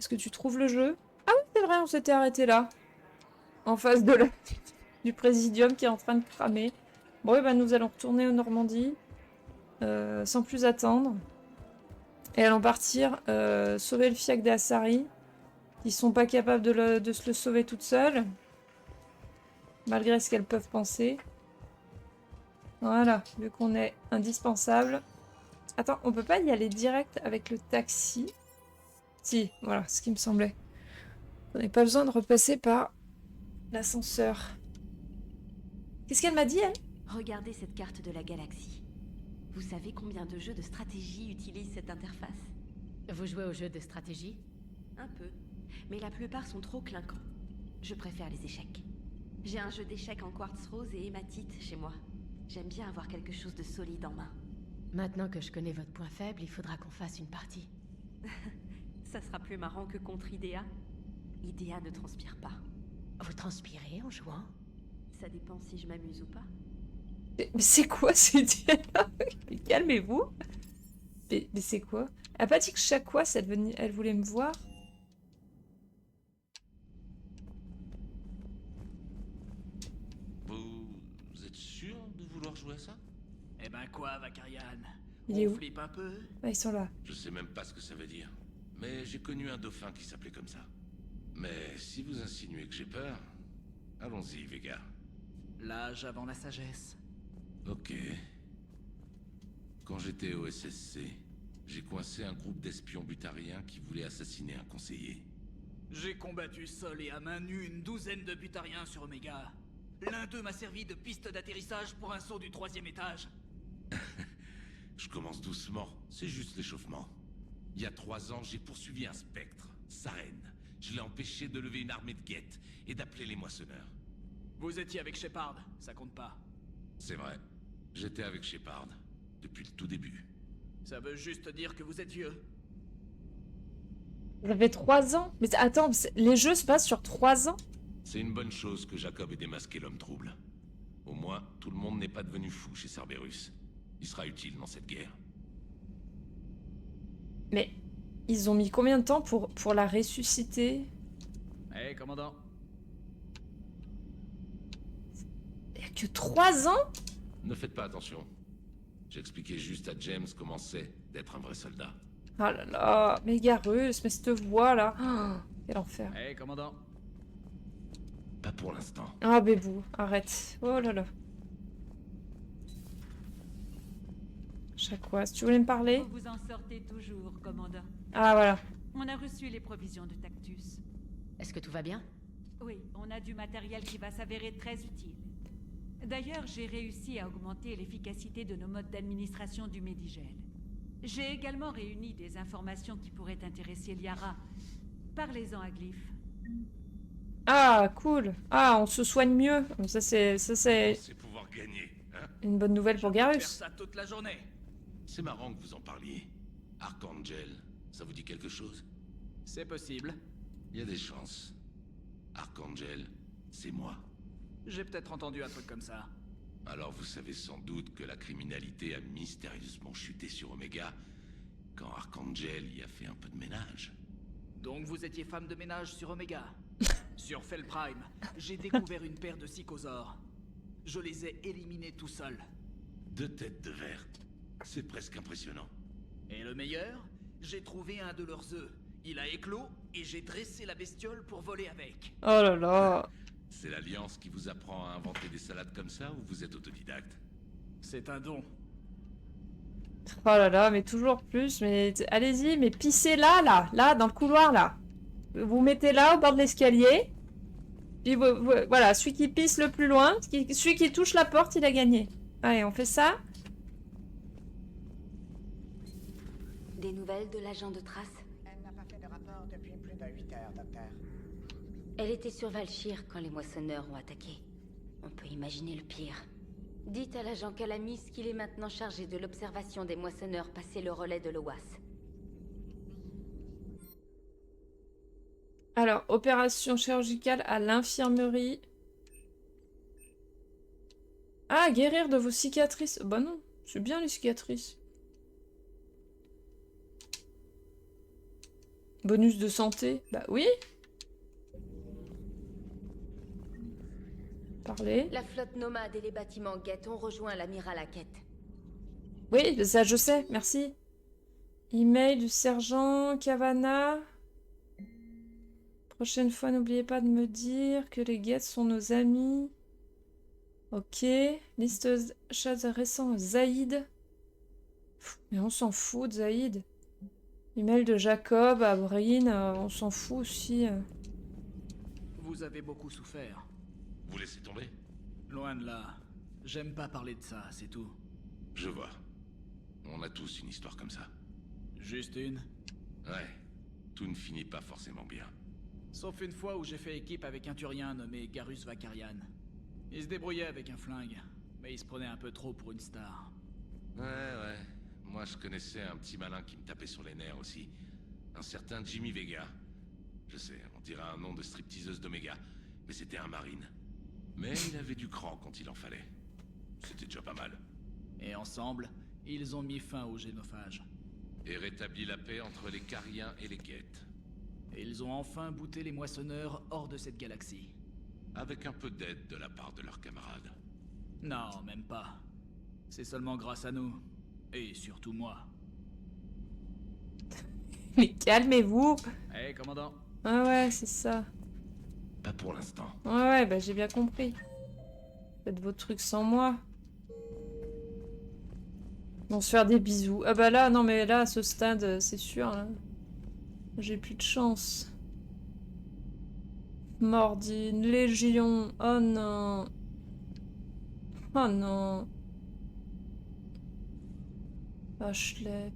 Est-ce que tu trouves le jeu? Ah oui, c'est vrai, on s'était arrêté là. En face de du Présidium qui est en train de cramer. Bon, et ben nous allons retourner en Normandie. Sans plus attendre. Et allons partir sauver le fiac des Assari. Ils sont pas capables de se le sauver toutes seules. Malgré ce qu'elles peuvent penser. Voilà, vu qu'on est indispensable. Attends, on peut pas y aller direct avec le taxi? Si, voilà, ce qui me semblait. On n'a pas besoin de repasser par l'ascenseur. Qu'est-ce qu'elle m'a dit, elle? Regardez cette carte de la galaxie. Vous savez combien de jeux de stratégie utilisent cette interface? Vous jouez aux jeux de stratégie? Un peu. Mais la plupart sont trop clinquants. Je préfère les échecs. J'ai un jeu d'échecs en quartz rose et hématite chez moi. J'aime bien avoir quelque chose de solide en main. Maintenant que je connais votre point faible, il faudra qu'on fasse une partie. Ça sera plus marrant que contre Idea. Idea ne transpire pas. Vous transpirez en jouant? Ça dépend si je m'amuse ou pas. Mais c'est quoi ces dialogues? Calmez-vous. Mais c'est quoi? Elle a pas dit que chaque fois, elle voulait me voir? Vous êtes sûr de vouloir jouer à ça? Eh ben quoi, Vakarian? Il est On où? flippe un peu? Ah, ils sont là. Je sais même pas ce que ça veut dire. Mais j'ai connu un dauphin qui s'appelait comme ça. Mais si vous insinuez que j'ai peur, allons-y, Vega. L'âge avant la sagesse. Ok. Quand j'étais au SSC, j'ai coincé un groupe d'espions butariens qui voulaient assassiner un conseiller. J'ai combattu seul et à main nue une douzaine de butariens sur Omega. L'un d'eux m'a servi de piste d'atterrissage pour un saut du 3e étage. Je commence doucement, c'est juste l'échauffement. Il y a 3 ans, j'ai poursuivi un spectre, Saren. Je l'ai empêché de lever une armée de guettes et d'appeler les moissonneurs. Vous étiez avec Shepard, ça compte pas. C'est vrai, j'étais avec Shepard, depuis le tout début. Ça veut juste dire que vous êtes vieux. Ça fait 3 ans. Mais attends, les jeux se passent sur 3 ans? C'est une bonne chose que Jacob ait démasqué l'homme trouble. Au moins, tout le monde n'est pas devenu fou chez Cerberus. Il sera utile dans cette guerre. Mais ils ont mis combien de temps pour la ressusciter? Eh, commandant. Il y a que 3 ans? Ne faites pas attention. J'expliquais juste à James comment c'est d'être un vrai soldat. Oh là là, méga russe, mais cette voix là. Oh, quel enfer. Eh, commandant. Pas pour l'instant. Ah, Bébou, arrête. Oh là là. Chaque fois, si tu voulais me parler. Vous vous en sortez toujours, commandant. Ah, voilà. On a reçu les provisions de Tactus. Est-ce que tout va bien? Oui, on a du matériel qui va s'avérer très utile. D'ailleurs, j'ai réussi à augmenter l'efficacité de nos modes d'administration du Médigel. J'ai également réuni des informations qui pourraient intéresser Liara. Parlez-en à Glyph. Ah, cool. Ah, on se soigne mieux. Ça, c'est C'est pouvoir gagner, hein? une bonne nouvelle pour Je peux faire Garus. ça toute la journée. C'est marrant que vous en parliez. Archangel, ça vous dit quelque chose? C'est possible. Il y a des chances. Archangel, c'est moi. J'ai peut-être entendu un truc comme ça. Alors vous savez sans doute que la criminalité a mystérieusement chuté sur Omega quand Archangel y a fait un peu de ménage. Donc vous étiez femme de ménage sur Omega. Sur Felprime, j'ai découvert une paire de psychosaures. Je les ai éliminés tout seul. 2 têtes de verre. C'est presque impressionnant. Et le meilleur, j'ai trouvé un de leurs œufs. Il a éclos et j'ai dressé la bestiole pour voler avec. Oh là là. C'est l'Alliance qui vous apprend à inventer des salades comme ça ou vous êtes autodidacte? C'est un don. Oh là là, mais toujours plus. Mais allez-y, mais pissez là, dans le couloir, là. Vous mettez là, au bord de l'escalier. Puis voilà, celui qui pisse le plus loin, celui qui touche la porte, il a gagné. Allez, on fait ça. Des nouvelles de l'agent de trace? Elle n'a pas fait de rapport depuis plus de 8 heures, docteur. Elle était sur Valchir quand les moissonneurs ont attaqué. On peut imaginer le pire. Dites à l'agent Calamis qu'il est maintenant chargé de l'observation des moissonneurs passer le relais de l'OAS. Alors, opération chirurgicale à l'infirmerie. Ah, guérir de vos cicatrices. Bah non, c'est bien les cicatrices. Bonus de santé. Bah oui. Parler. La flotte nomade et les bâtiments Geth ont rejoint l'amiral Hackett. Oui, ça je sais, merci. Email du sergent Cavana. Prochaine fois, n'oubliez pas de me dire que les Geth sont nos amis. Ok. Liste chats récents, Zaïd. Mais on s'en fout de Zaïd. Email de Jacob à Bryn, on s'en fout aussi. Vous avez beaucoup souffert. Vous laissez tomber? Loin de là. J'aime pas parler de ça, c'est tout. Je vois. On a tous une histoire comme ça. Juste une. Ouais. Tout ne finit pas forcément bien. Sauf une fois où j'ai fait équipe avec un Turien nommé Garus Vakarian. Il se débrouillait avec un flingue, mais il se prenait un peu trop pour une star. Ouais. Moi, je connaissais un petit malin qui me tapait sur les nerfs aussi. Un certain Jimmy Vega. Je sais, on dirait un nom de stripteaseuse d'Omega, mais c'était un marine. Mais il avait du cran quand il en fallait. C'était déjà pas mal. Et ensemble, ils ont mis fin au génophage. Et rétabli la paix entre les Cariens et les Geth. Et ils ont enfin bouté les moissonneurs hors de cette galaxie. Avec un peu d'aide de la part de leurs camarades. Non, même pas. C'est seulement grâce à nous. Et surtout moi. Mais calmez-vous. Hé, commandant. Ah ouais, c'est ça. Pas pour l'instant. Ouais, bah j'ai bien compris. Faites vos trucs sans moi. Ils vont se faire des bisous. Ah bah là, non mais là, à ce stade, c'est sûr. Là. J'ai plus de chance. Mordine, Légion. Oh non. Oh non. Ashley.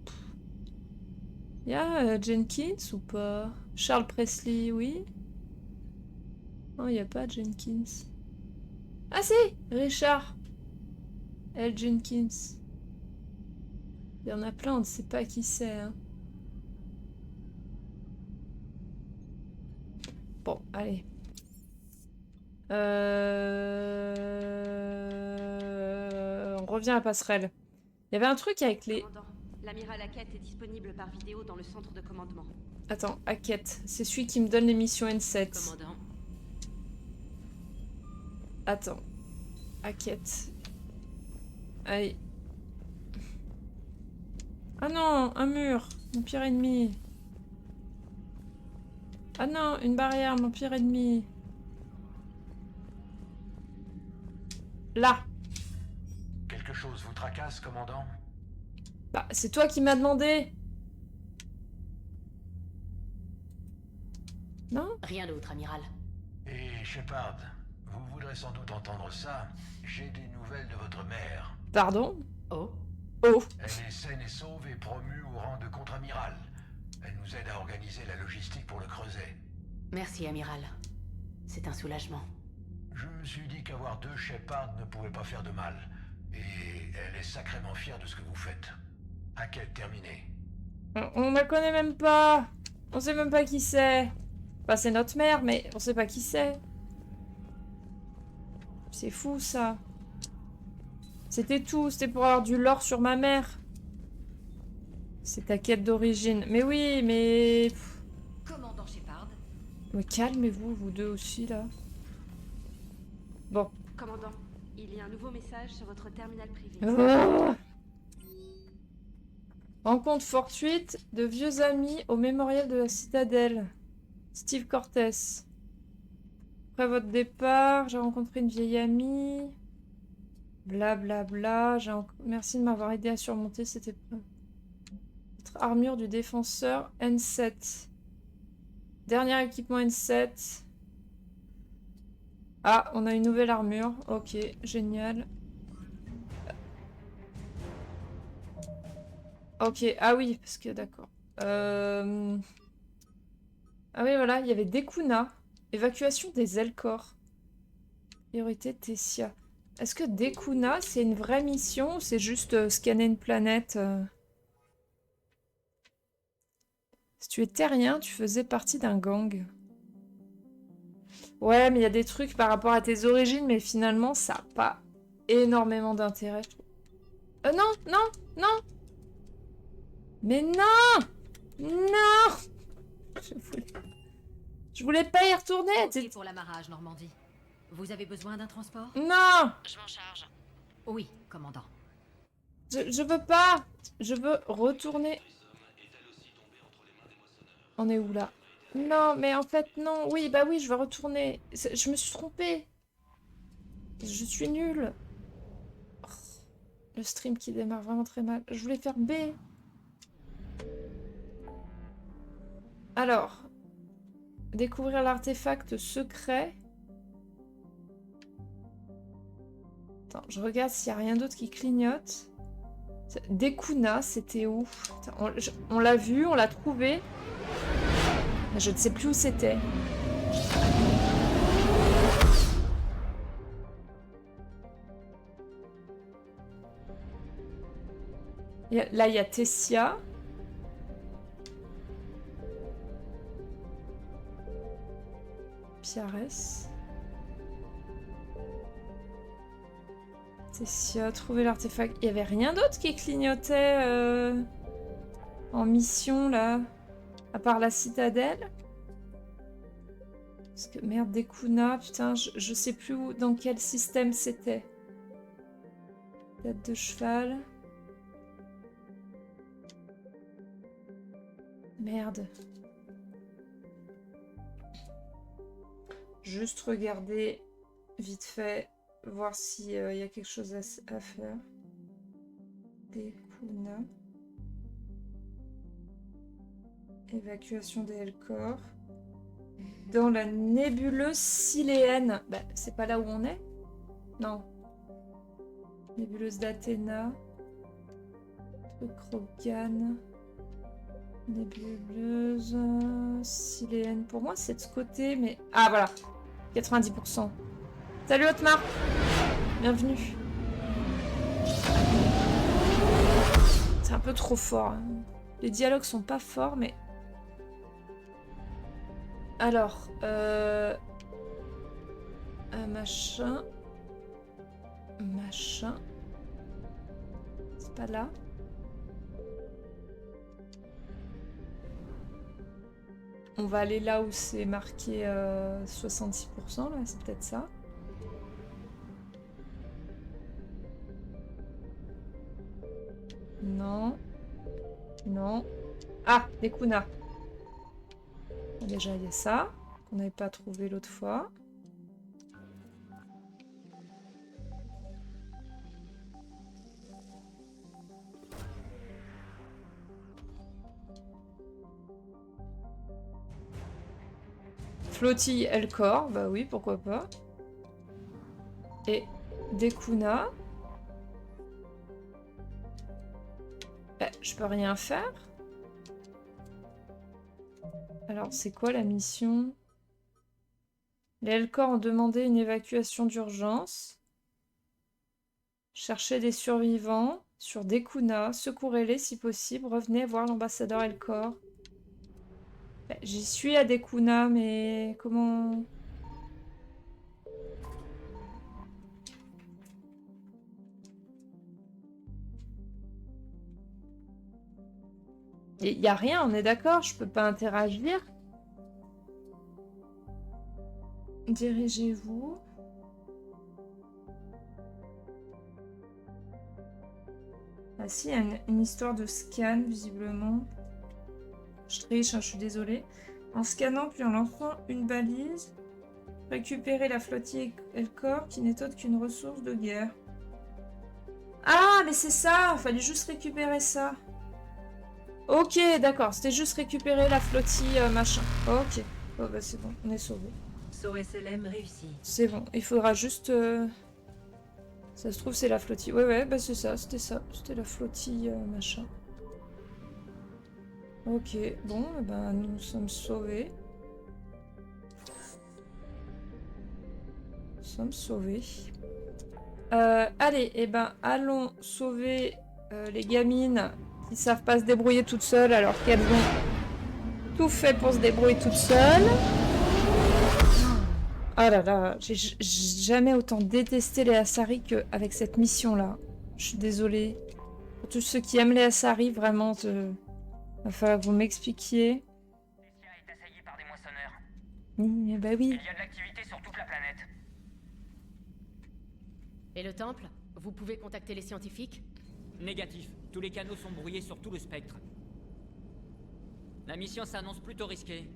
Y'a Jenkins ou pas? Charles Presley, oui. Non, y a pas Jenkins. Ah si! Richard. L. Jenkins. Il y en a plein, on ne sait pas qui c'est. Hein. Bon, allez. On revient à la passerelle. Il y avait un truc avec les... Commandant, l'amiral Hackett est disponible par vidéo dans le centre de commandement. Attends, Hackett. C'est celui qui me donne les missions N7. Commandant. Attends. Hackett. Allez. Ah non, un mur. Mon pire ennemi. Ah non, une barrière, mon pire ennemi. Là. Quelque chose vous tracasse, commandant? Bah, c'est toi qui m'as demandé. Non? Rien d'autre, amiral. Et Shepard, vous voudrez sans doute entendre ça. J'ai des nouvelles de votre mère. Pardon? Oh. Oh. Elle est saine et sauve et promue au rang de contre-amiral. Elle nous aide à organiser la logistique pour le creuset. Merci, amiral. C'est un soulagement. Je me suis dit qu'avoir deux Shepard ne pouvait pas faire de mal. Et elle est sacrément fière de ce que vous faites. Hackett terminé. On la connaît même pas. On sait même pas qui c'est. Enfin, c'est notre mère, mais on sait pas qui c'est. C'est fou, ça. C'était tout. C'était pour avoir du lore sur ma mère. C'est ta quête d'origine. Mais oui, mais... Commandant Shepard. Mais calmez-vous, vous deux aussi, là. Bon. Commandant, il y a un nouveau message sur votre terminal privé. Oh. Rencontre fortuite de vieux amis au mémorial de la Citadelle. Steve Cortez. Après votre départ, j'ai rencontré une vieille amie. Blablabla. Merci de m'avoir aidé à surmonter cette épreuve. Votre armure du défenseur N7. Dernier équipement N7. Ah, on a une nouvelle armure. Ok, génial. Ok, ah oui, parce que d'accord. Ah oui, voilà, il y avait Dekuna. Évacuation des Elcor. Priorité Tessia. Est-ce que Dekuna, c'est une vraie mission ou c'est juste scanner une planète Si tu es terrien, tu faisais partie d'un gang. Ouais, mais il y a des trucs par rapport à tes origines, mais finalement, ça n'a pas énormément d'intérêt. Non, non, non. Mais non. Non. Je voulais pas y retourner. Ok pour l'amarrage, Normandie. Vous avez besoin d'un transport? Non. Je m'en charge. Oui, commandant. Je veux pas. Je veux retourner. On est où là? Non, mais en fait, non. Oui, bah oui, je veux retourner. Je me suis trompée. Je suis nulle. Oh, le stream qui démarre vraiment très mal. Je voulais faire B. Alors, découvrir l'artefact secret. Attends, je regarde s'il n'y a rien d'autre qui clignote. Dekuna, c'était où? Attends, on l'a vu, on l'a trouvé. Mais je ne sais plus où c'était. Là, il y a Tessia. Piares. Tessia, trouver l'artefact. Il n'y avait rien d'autre qui clignotait en mission, là, à part la citadelle. Parce que, merde, Dekuna, putain, je sais plus où, dans quel système c'était. Tête de cheval. Merde. Juste regarder vite fait, voir s'il y a quelque chose à faire. Dekuna. Évacuation des Hellcore. Dans la nébuleuse siléenne. Bah, c'est pas là où on est? Non. Nébuleuse d'Athéna. Truc Krogan. Nébuleuse siléenne. Pour moi, c'est de ce côté, mais... Ah, voilà. 90%. Salut, Otmar. Bienvenue. C'est un peu trop fort. Hein. Les dialogues sont pas forts, mais... Alors, machin. Machin. C'est pas là. On va aller là où c'est marqué 66%, là, c'est peut-être ça. Non. Non. Ah, des kunas. Déjà, il y a ça, qu'on n'avait pas trouvé l'autre fois. Flottille Hellcore, bah oui, pourquoi pas. Et Dekuna. Bah, je peux rien faire. Alors, c'est quoi la mission? Les Hellcore ont demandé une évacuation d'urgence. Cherchez des survivants sur Dekuna. Secourez-les si possible. Revenez voir l'ambassadeur Hellcore. Bah, j'y suis à Dekuna, mais comment... Il n'y a rien, on est d'accord, je peux pas interagir. Dirigez-vous. Ah si, il y a une histoire de scan, visiblement. Je triche, hein, je suis désolée. En scannant puis en lançant une balise, récupérez la flottille Hellcore qui n'est autre qu'une ressource de guerre. Ah, mais c'est ça! Il fallait juste récupérer ça. Ok, d'accord, c'était juste récupérer la flottille machin. Ok, oh, bah c'est bon, on est sauvés. Saut SLM réussi. C'est bon, il faudra juste... Ça se trouve, c'est la flottille. Ouais, bah c'est ça, c'était la flottille machin. Ok, bon, ben nous sommes sauvés. Nous sommes sauvés. Allez, et ben allons sauver les gamines qui savent pas se débrouiller toutes seules alors qu'elles ont tout fait pour se débrouiller toutes seules. Oh là là, j'ai jamais autant détesté les Asari qu'avec cette mission-là. Je suis désolée. Pour tous ceux qui aiment les Asari, vraiment, va falloir que vous m'expliquiez. moissonneurs. Oui, bah oui. Il y a de l'activité sur toute la planète. Et le temple? Vous pouvez contacter les scientifiques? Négatif. Tous les canaux sont brouillés sur tout le spectre. La mission s'annonce plutôt risquée.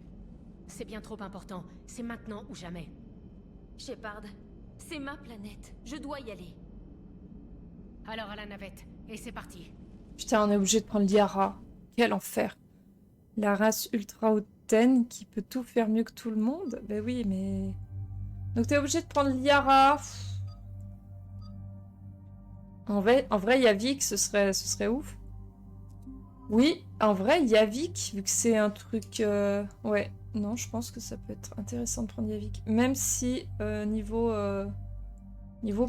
C'est bien trop important. C'est maintenant ou jamais. Shepard, c'est ma planète. Je dois y aller. Alors à la navette. Et c'est parti. Putain, on est obligé de prendre Liara. Quel enfer. La race ultra hautaine qui peut tout faire mieux que tout le monde. Bah oui, mais... Donc t'es obligé de prendre Liara. En vrai, Yavik, ce serait ouf. Oui, en vrai, Yavik, vu que c'est un truc... Ouais, non, je pense que ça peut être intéressant de prendre Yavik. Même si, niveau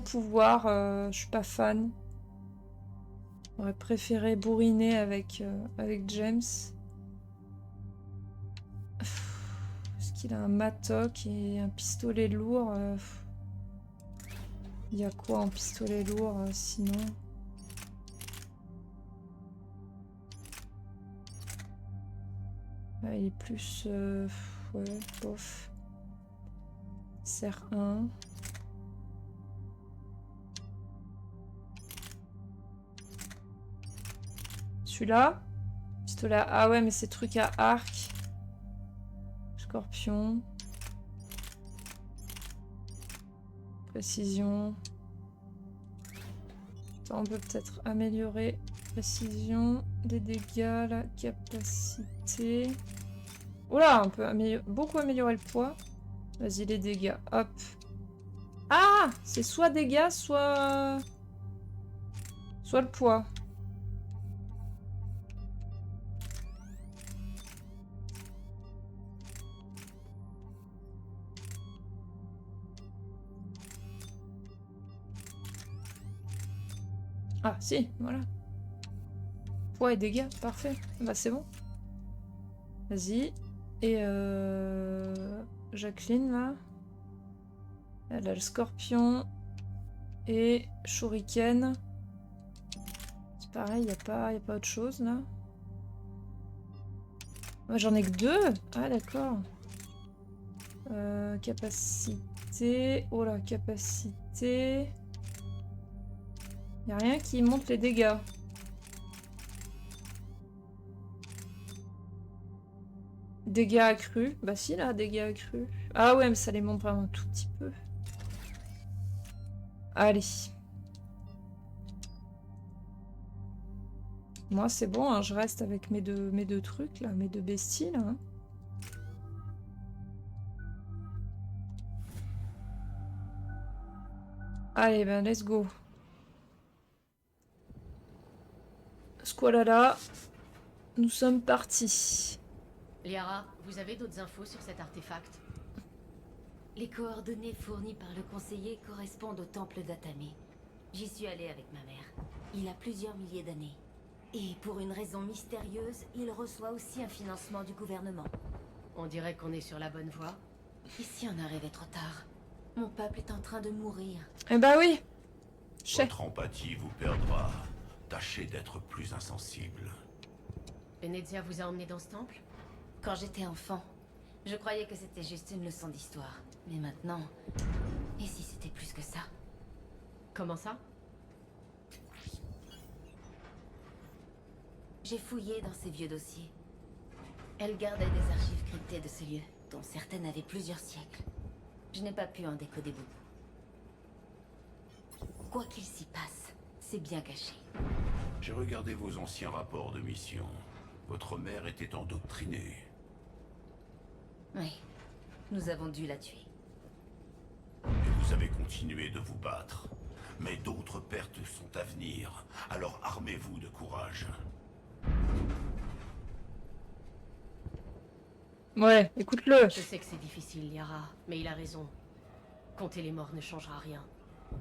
pouvoir, je suis pas fan. J'aurais préféré bourriner avec James. Est-ce qu'il a un matok et un pistolet lourd Il y a quoi en pistolet lourd sinon? Il est plus... ouais, bof. Serre 1. Celui-là? Pistolet à... Ah ouais, mais c'est truc à arc. Scorpion. Précision. Attends, on peut peut-être améliorer précision, les dégâts, la capacité. Oula, on peut beaucoup améliorer le poids. Vas-y, les dégâts, hop. Ah, c'est soit dégâts, soit le poids. Ah, si, voilà. Poids et dégâts, parfait. Bah, c'est bon. Vas-y. Et Jacqueline, là. Elle a le scorpion. Et shuriken. C'est pareil, y a pas autre chose, là. Moi, j'en ai que 2. Ah, d'accord. Capacité. Oh là, capacité. Y a rien qui monte les dégâts. Dégâts accrus. Bah si, là, dégâts accrus. Ah ouais, mais ça les monte vraiment un tout petit peu. Allez. Moi, c'est bon, hein, je reste avec mes deux trucs, là, mes 2 besties, là. Hein. Allez, ben, let's go. Squalala, nous sommes partis. Liara, vous avez d'autres infos sur cet artefact? Les coordonnées fournies par le conseiller correspondent au temple d'Atamé. J'y suis allée avec ma mère. Il a plusieurs milliers d'années. Et pour une raison mystérieuse, il reçoit aussi un financement du gouvernement. On dirait qu'on est sur la bonne voie. Ici, on arrivait trop tard. Mon peuple est en train de mourir. Eh bah oui. Votre empathie vous perdra. Tâchez d'être plus insensible. Venezia vous a emmené dans ce temple? Quand j'étais enfant, je croyais que c'était juste une leçon d'histoire. Mais maintenant, et si c'était plus que ça? Comment ça? J'ai fouillé dans ces vieux dossiers. Elle gardait des archives cryptées de ce lieu, dont certaines avaient plusieurs siècles. Je n'ai pas pu en décoder beaucoup. Quoi qu'il s'y passe, c'est bien caché. J'ai regardé vos anciens rapports de mission. Votre mère était endoctrinée. Oui, nous avons dû la tuer. Et vous avez continué de vous battre. Mais d'autres pertes sont à venir. Alors armez-vous de courage. Ouais, écoute-le. Je sais que c'est difficile, Liara, mais il a raison. Compter les morts ne changera rien.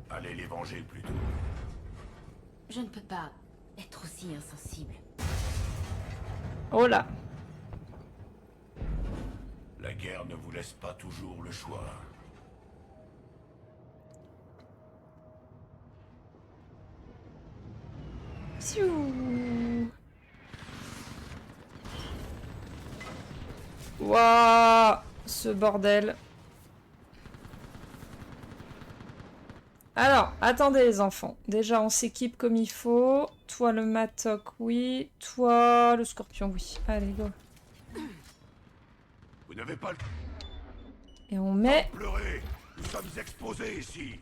Allez les venger plutôt. Je ne peux pas être aussi insensible. Oh là. La guerre ne vous laisse pas toujours le choix. Waouh. ce bordel. Alors, attendez les enfants. Déjà, on s'équipe comme il faut. Toi, le Matok, oui. Toi, le Scorpion, oui. Allez, go. Vous n'avez pas le Et on met... temps de pleurer. Nous sommes exposés ici.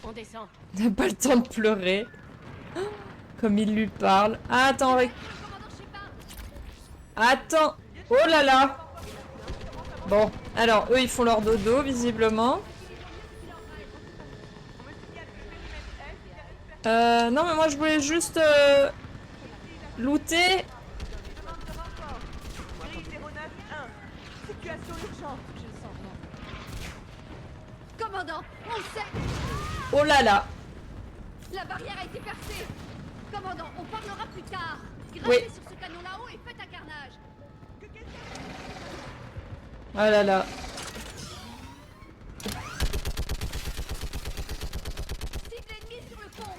On descend. On n'a pas le temps de pleurer. Comme il lui parle. Ah, attends, attends. Oh là là. Bon, alors, eux, ils font leur dodo, visiblement. Non, mais moi, je voulais juste... looter. Commandant, on le sait. Oh là là. La barrière a été percée. Commandant, on parlera plus tard. Grimpez Oui. sur ce canon là-haut et faites un carnage. Oh là là. Cible ennemi sur le pont.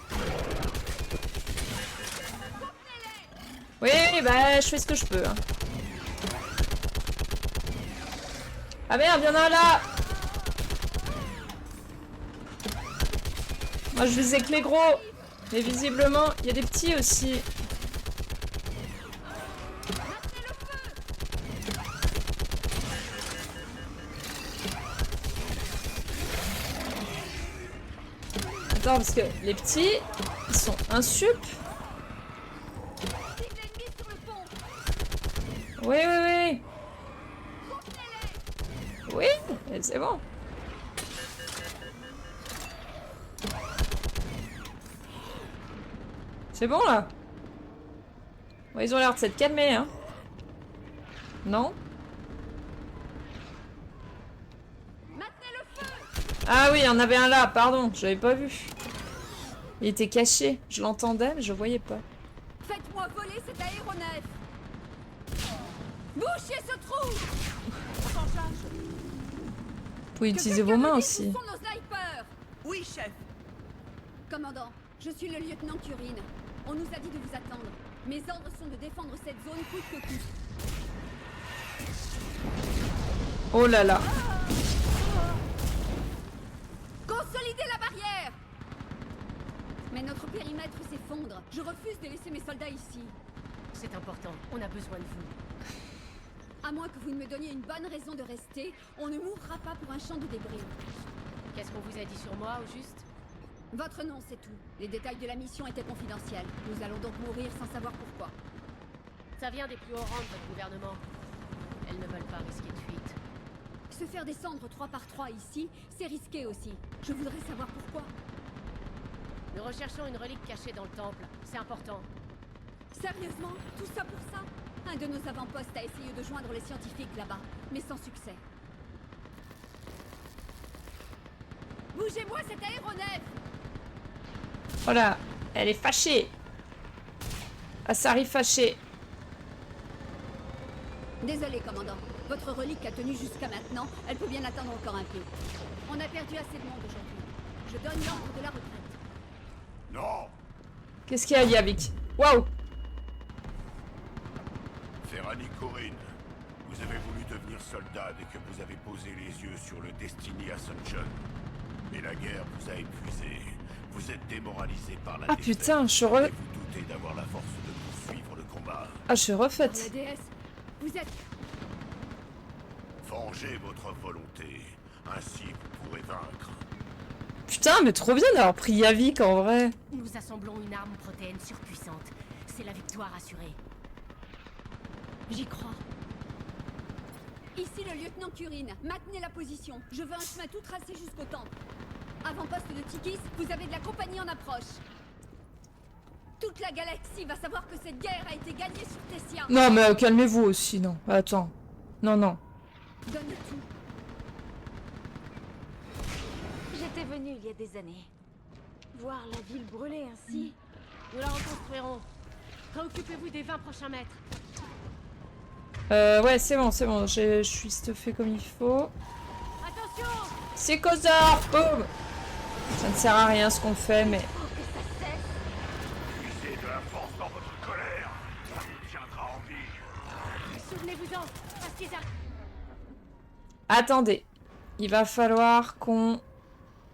Oui, bah, je fais ce que je peux. Hein. Ah merde, y'en a un là. Moi, je visais que les gros. Mais visiblement, il y a des petits aussi. Attends, parce que les petits, ils sont insup. Oui, oui, oui. Oui, c'est bon. C'est bon là. Bon, ils ont l'air de s'être calmés, hein. Non? Ah oui, il y en avait un là, pardon, j'avais pas vu. Il était caché, je l'entendais, mais je voyais pas. Faites-moi voler cet aéronef. Bouchez ce trou. Vous pouvez utiliser vos mains aussi. Où sont nos snipers? Oui, chef. Commandant, je suis le lieutenant Curine. On nous a dit de vous attendre. Mes ordres sont de défendre cette zone coûte que coûte. Oh là là. Consolidez la barrière. Mais notre périmètre s'effondre. Je refuse de laisser mes soldats ici. C'est important, on a besoin de vous. À moins que vous ne me donniez une bonne raison de rester, on ne mourra pas pour un champ de débris. Qu'est-ce qu'on vous a dit sur moi, au juste? Votre nom, c'est tout. Les détails de la mission étaient confidentiels. Nous allons donc mourir sans savoir pourquoi. Ça vient des plus hauts rangs de votre gouvernement. Elles ne veulent pas risquer de fuite. Se faire descendre 3 par 3 ici, c'est risqué aussi. Je voudrais savoir pourquoi. Nous recherchons une relique cachée dans le temple. C'est important. Sérieusement? Tout ça pour ça? Un de nos avant-postes a essayé de joindre les scientifiques là-bas, mais sans succès. Bougez-moi cet aéronef! Voilà, elle est fâchée. Asari fâchée. Désolé, commandant. Votre relique a tenu jusqu'à maintenant. Elle peut bien attendre encore un peu. On a perdu assez de monde aujourd'hui. Je donne l'ordre de la retraite. Non. Qu'est-ce qu'il y a, Yavik? Waouh! Ferrani Corinne, vous avez voulu devenir soldat dès que vous avez posé les yeux sur le Destiny Ascension. Mais la guerre vous a épuisé. Vous êtes démoralisé par la défaite. Putain, je suis Et vous doutez d'avoir la force de poursuivre le combat. Ah, je suis refaite. La déesse, vous êtes... Vengez votre volonté. Ainsi, vous pourrez vaincre. Putain, mais trop bien d'avoir pris Yavik en vrai. Nous assemblons une arme protéine surpuissante. C'est la victoire assurée. J'y crois. Ici le lieutenant Curine. Maintenez la position. Je veux un chemin tout tracé jusqu'au temple. Avant-poste de Tikis, vous avez de la compagnie en approche. Toute la galaxie va savoir que cette guerre a été gagnée sur Tessia. Non, mais calmez-vous aussi, non. Attends. Non, non. Donnez tout. J'étais venue il y a des années. Voir la ville brûler ainsi. Nous la reconstruirons. Préoccupez-vous des 20 prochains mètres. Ouais, c'est bon, c'est bon. Je suis stuffé comme il faut. Attention! C'est Kozar! Boum! Ça ne sert à rien ce qu'on fait, mais... Puisez de la force dans votre colère. Ça vous tiendra en vie. Souvenez-vous-en, parce qu'ils arrivent. Attendez. Il va falloir qu'on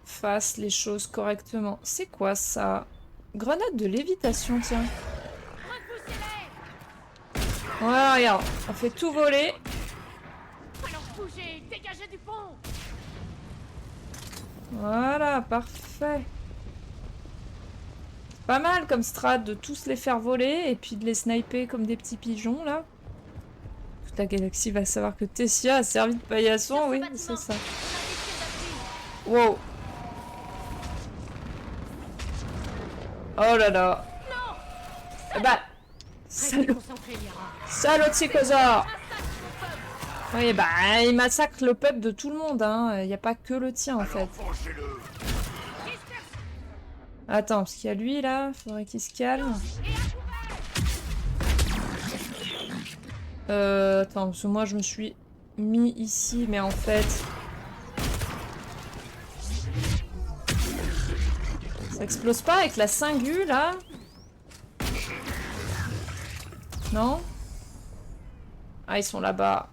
fasse les choses correctement. C'est quoi ça? Grenade de lévitation, tiens. Voilà, regarde. On fait tout voler. Alors bougez, dégagez du pont. Voilà, parfait. Pas mal comme strat de tous les faire voler et puis de les sniper comme des petits pigeons, là. Toute la galaxie va savoir que Tessia a servi de paillasson, oui, c'est ça. Wow. Oh là là. Eh bah, salaud. Salaud de Psychosaure. Oui, bah, il massacre le peuple de tout le monde, hein. Il n'y a pas que le tien, en fait. Attends, parce qu'il y a lui, là. Faudrait qu'il se calme. Attends, parce que moi, je me suis mis ici, mais en fait... Ça explose pas avec la cingu, là? Non? Ah, ils sont là-bas.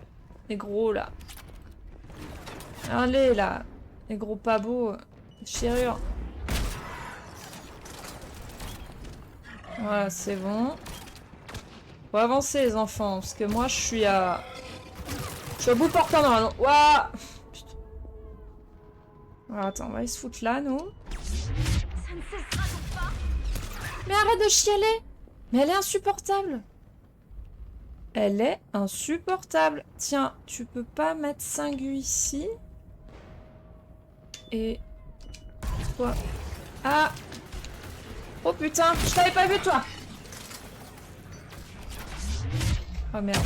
Les gros, là. Allez, là. Les gros pas beaux. Déchirure. Voilà, c'est bon. Faut avancer, les enfants. Parce que moi, je suis à... Je suis à bout portant dans la... Ouah. Putain. Alors, attends, on va aller se foutre là, nous. Mais arrête de chialer! Mais elle est insupportable! Elle est insupportable! Tiens, tu peux pas mettre Singu ici? Et... toi... Ah! Oh putain! Je t'avais pas vu, toi! Oh merde.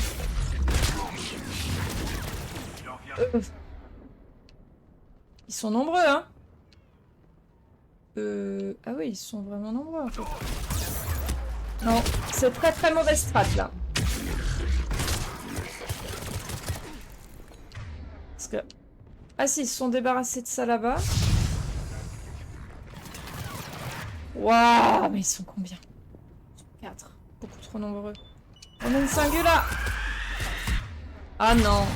Ils sont nombreux, hein? Ah oui, ils sont vraiment nombreux, en fait. Non, c'est très très mauvaise strat, là. Parce que... Ah si, ils se sont débarrassés de ça là-bas. Waouh, mais ils sont combien? 4. Beaucoup trop nombreux. On a une Singula. Ah non.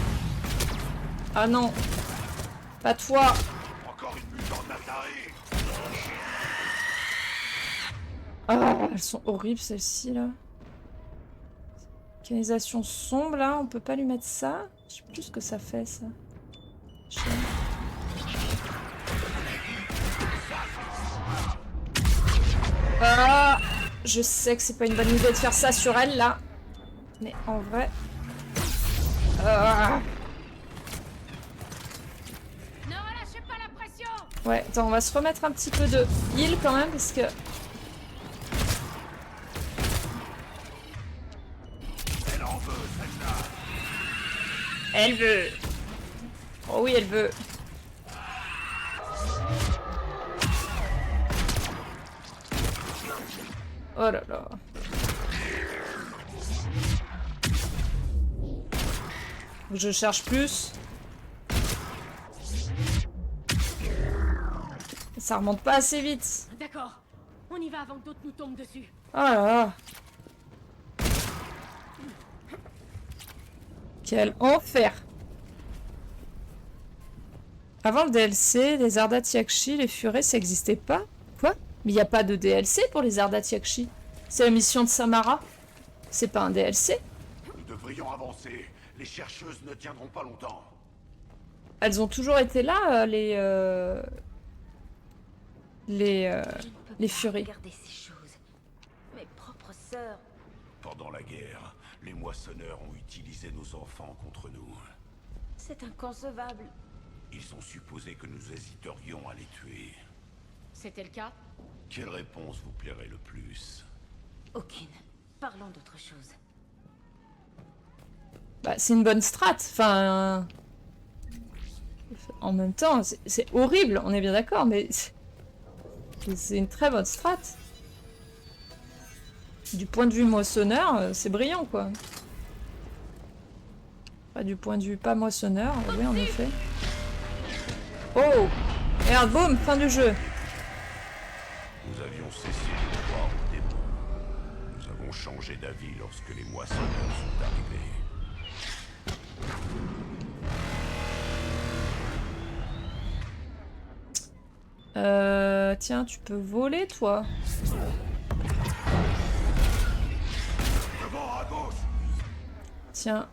Ah non. Pas toi. Ah, elles sont horribles celles-ci là. Canalisation sombre là, on peut pas lui mettre ça. Je sais plus ce que ça fait ça. Ah, je sais que c'est pas une bonne idée de faire ça sur elle là. Mais en vrai... Ah. Ne relâchez pas la pression. Ouais, attends, on va se remettre un petit peu de heal quand même parce que... Elle veut. Oh oui, elle veut. Oh là là. Je cherche plus. Ça remonte pas assez vite. D'accord. On y va avant que d'autres nous tombent dessus. Oh là là. Quel enfer! Avant le DLC, les Ardat Yakshi, les Furets, ça existait pas? Quoi? Mais il n'y a pas de DLC pour les Ardat Yakshi. C'est la mission de Samara. C'est pas un DLC. Nous devrions avancer. Les chercheuses ne tiendront pas longtemps. Elles ont toujours été là, les Furets. Regardez ces choses. Mes propres sœurs. Pendant la guerre, les moissonneurs ont utilisé nos enfants contre nous. C'est inconcevable. Ils sont supposés que nous hésiterions à les tuer. C'était le cas? Quelle réponse vous plairait le plus? Aucune. Parlons d'autre chose. Bah, c'est une bonne strat. Enfin... En même temps, c'est horrible, on est bien d'accord, mais... C'est une très bonne strat. Du point de vue moissonneur, c'est brillant, quoi. Pas du point de vue pas moissonneur, oui, en effet. Oh! Merde, boum, fin du jeu. Nous avions cessé de croire aux démons. Nous avons changé d'avis lorsque les moissonneurs sont arrivés. Tiens, tu peux voler, toi. Tiens.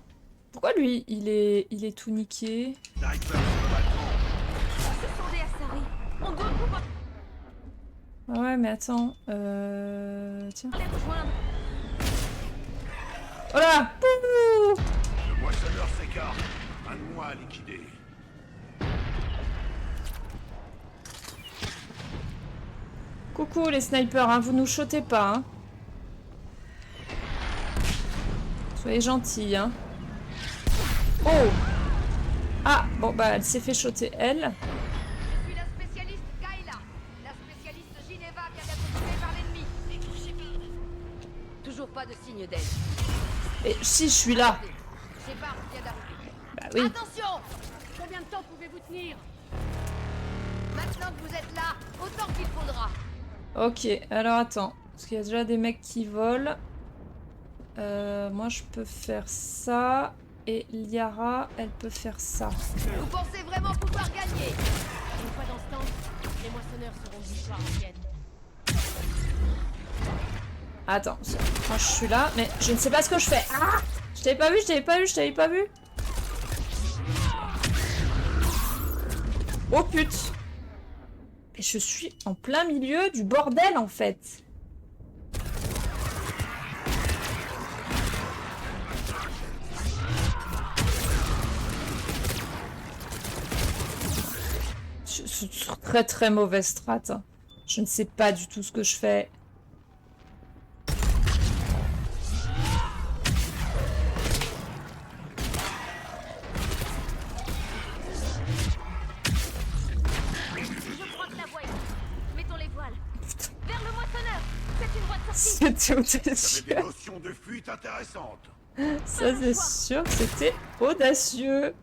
Pourquoi lui, il est tout niqué? Ah ouais, mais attends. Tiens. Oh là! Pouh! Le moissonneur s'écarte. Un de moi à liquider. Coucou les snipers, hein, vous nous shotez pas. Hein. Soyez gentils. Hein. Oh! Ah, bon bah elle s'est fait shotter elle. Je suis la spécialiste Kayla. La spécialiste Gineva vient d'être tuée par l'ennemi. Et pour Shepard? Toujours pas de signe d'aide. Et si je suis là. Shepard vient d'arriver. Bah oui. Attention! Combien de temps pouvez-vous tenir? Maintenant que vous êtes là, autant qu'il faudra. Ok, alors attends. Parce qu'il y a déjà des mecs qui volent. Moi je peux faire ça. Et Liara, elle peut faire ça. Vous pensez vraiment pouvoir gagner? Une fois dans ce temps, les moissonneurs seront victoire ancienne. Attends, moi je suis là, mais je ne sais pas ce que je fais. Ah! Je t'avais pas vu, je t'avais pas vu, je t'avais pas vu. Oh pute! Mais je suis en plein milieu du bordel en fait. Très très mauvaise strat. Hein. Je ne sais pas du tout ce que je fais. Je crois que la voie est... Mettons les voiles. Vers le moissonneur. C'est une voie de sortie. C'était Vous avez audacieux. des notions de fuite intéressantes. Ça c'est sûr que c'était audacieux.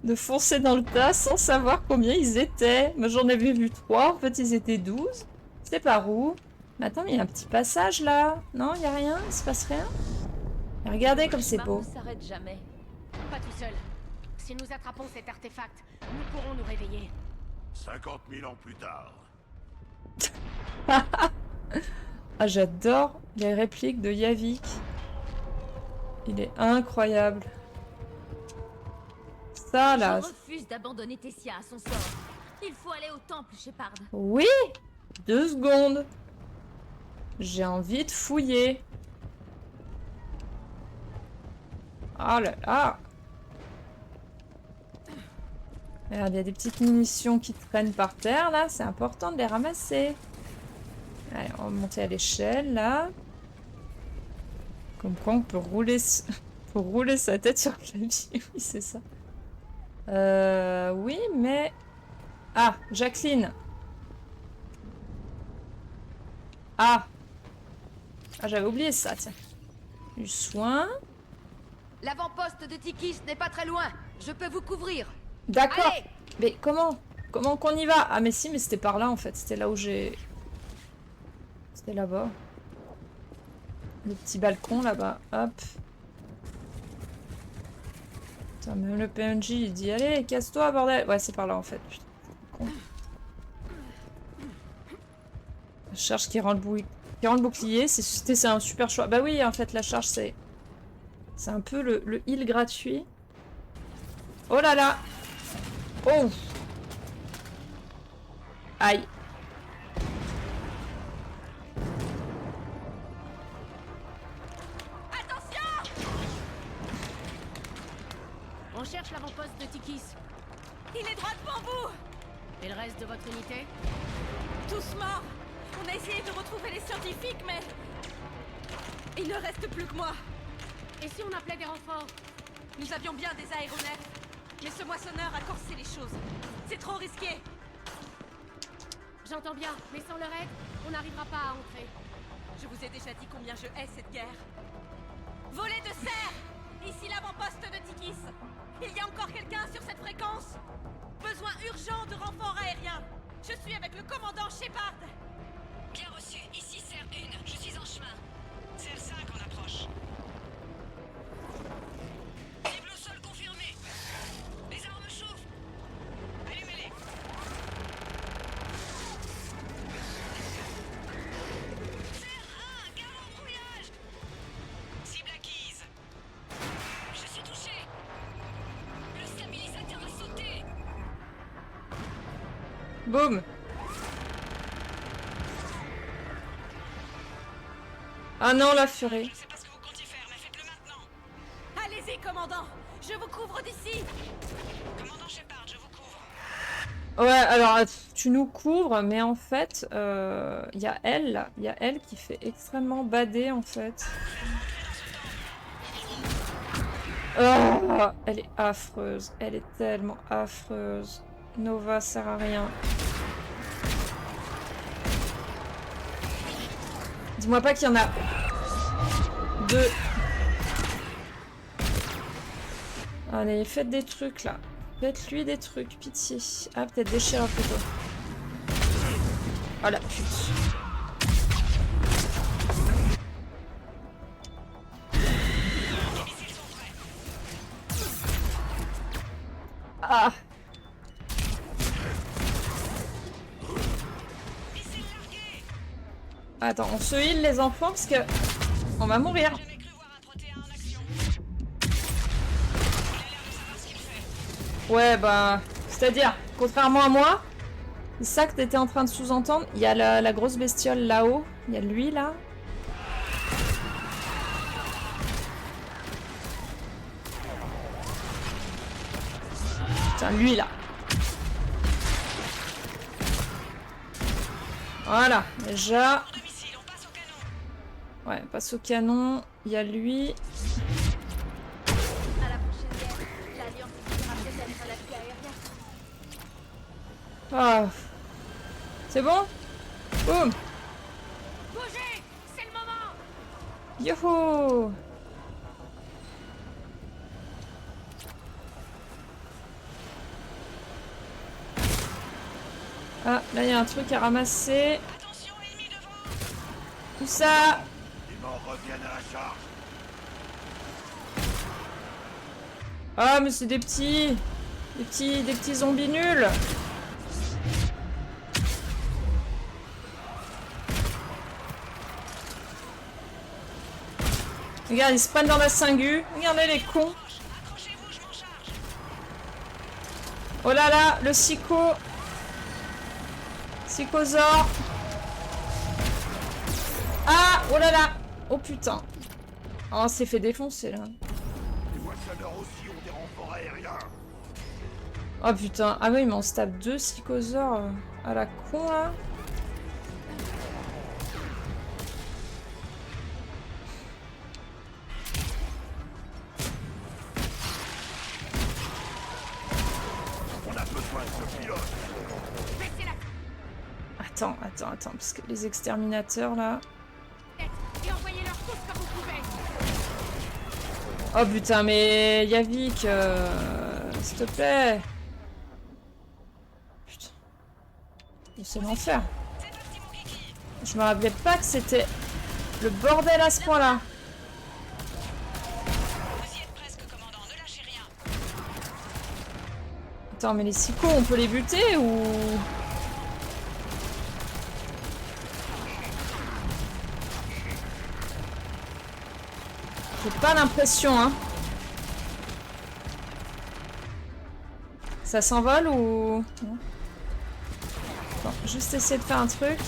De foncer dans le tas sans savoir combien ils étaient. Moi j'en avais vu 3, en fait ils étaient 12. C'est par où? Mais attends, mais il y a un petit passage là. Non, il y a rien, il se passe rien. Et regardez comme c'est beau. Ne s'arrête jamais. Pas tout seul. Si nous attrapons cet artefact, nous pourrons nous réveiller. 50 000 ans plus tard. Ah, j'adore les répliques de Yavik. Il est incroyable. Ça là. Je refuse d'abandonner Tessia à son sort. Il faut aller au temple, Shepard. Oui, 2 secondes. J'ai envie de fouiller. Oh là là. Regarde, il y a des petites munitions qui traînent par terre là. C'est important de les ramasser. Allez, on va monter à l'échelle là. Comme quoi on peut rouler, faut rouler sa tête sur le clavier. Oui, c'est ça. Oui, mais... Ah, Jacqueline. Ah. Ah, j'avais oublié ça, tiens. Du soin. L'avant-poste de Tikis n'est pas très loin. Je peux vous couvrir. D'accord. Allez! Mais comment? Comment qu'on y va? Ah, mais si, mais c'était par là, en fait. C'était là où j'ai... C'était là-bas. Le petit balcon, là-bas. Hop. Putain, même le PNJ, il dit, allez, casse-toi, bordel. Ouais, c'est par là, en fait. Putain, con. La charge qui rend le bouclier, c'est un super choix. Bah oui, en fait, la charge, c'est... C'est un peu le heal gratuit. Oh là là! Oh! Aïe! On cherche l'avant-poste de Tikis. Il est droit devant vous! Et le reste de votre unité? Tous morts! On a essayé de retrouver les scientifiques, mais... Il ne reste plus que moi. Et si on appelait des renforts? Nous avions bien des aéronefs, mais ce moissonneur a corsé les choses. C'est trop risqué. J'entends bien, mais sans leur aide, on n'arrivera pas à entrer. Je vous ai déjà dit combien je hais cette guerre. Volet de serre! Ici l'avant-poste de Tikis. Il y a encore quelqu'un sur cette fréquence? Besoin urgent de renforts aériens. Je suis avec le commandant Shepard. Bien reçu, ici Serre 1, je suis en chemin. Serre 5 en approche. Cible au sol confirmée. Les armes chauffent. Allumez-les. Boum. Ah non, la furie. Allez-y, commandant. Je vous couvre d'ici. Commandant Shepard, je vous couvre. Ouais, alors tu nous couvres, mais en fait, y a elle, là. Y a elle qui fait extrêmement bader, en fait. Oh, elle est affreuse. Elle est tellement affreuse. Nova sert à rien. Dis-moi pas qu'il y en a deux. Allez, faites des trucs, là. Faites-lui des trucs, pitié. Ah, peut-être déchirer plutôt. Oh la pute. Ah. Attends, on se heal les enfants parce que on va mourir. Ouais, bah, c'est-à-dire, contrairement à moi, c'est ça que t'étais en train de sous-entendre. Il y a la grosse bestiole là-haut. Il y a lui là. Tiens, lui là. Voilà, déjà. Ouais, passe au canon. Il y a lui. À la prochaine guerre, l'Alliance utilisera peut-être l'appui aérien. Ah. C'est bon? Boum. Bougez, c'est le moment. Youhou. Ah, là il y a un truc à ramasser. Où ça? Ils m'en reviennent à la charge. Ah, mais c'est des petits zombies nuls. Regarde, ils se prennent dans la cingue. Regardez les cons. Oh là là, le Psychosaure. Ah, oh là là. Oh putain. Oh, on s'est fait défoncer là. Les moissonneurs aussi ont des renforts aériens. Oh putain. Ah oui, mais on se tape deux psychosaures à la con là. On a besoin de ce pilote. Attends, parce que les exterminateurs là. Et envoyez-leur tout ce que vous pouvez. Oh putain, mais Yavik, s'il te plaît. Putain. C'est l'enfer. Je me rappelais pas que c'était le bordel à ce point-là. Attends, mais les psychos, on peut les buter ou... J'ai pas l'impression, hein. Ça s'envole ou... Non. Bon, juste essayer de faire un truc.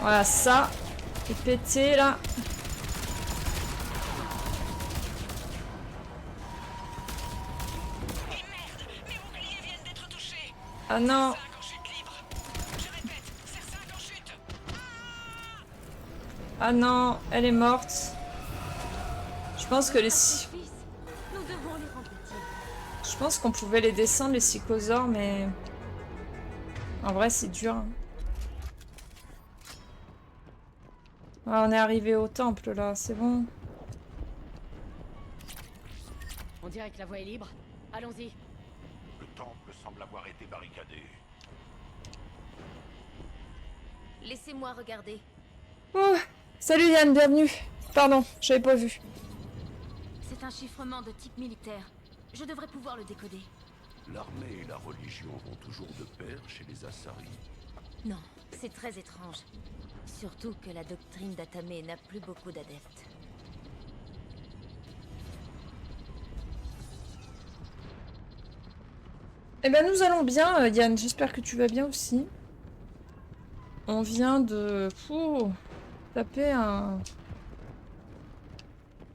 Voilà, ça. Et pété, là. Ah non. Ah non, elle est morte. Je pense que les... Nous devons les remplacer. Je pense qu'on pouvait les descendre, les psychosaures, mais... En vrai, c'est dur. Hein. Ah, on est arrivé au temple, là. C'est bon. On dirait que la voie est libre. Allons-y. Le temple semble avoir été barricadé. Laissez-moi regarder. Oh, salut Yann, bienvenue. Pardon, j'avais pas vu. C'est un chiffrement de type militaire. Je devrais pouvoir le décoder. L'armée et la religion vont toujours de pair chez les Asari. Non, c'est très étrange. Surtout que la doctrine d'Atamé n'a plus beaucoup d'adeptes. Eh ben nous allons bien, Yann. J'espère que tu vas bien aussi. On vient de taper un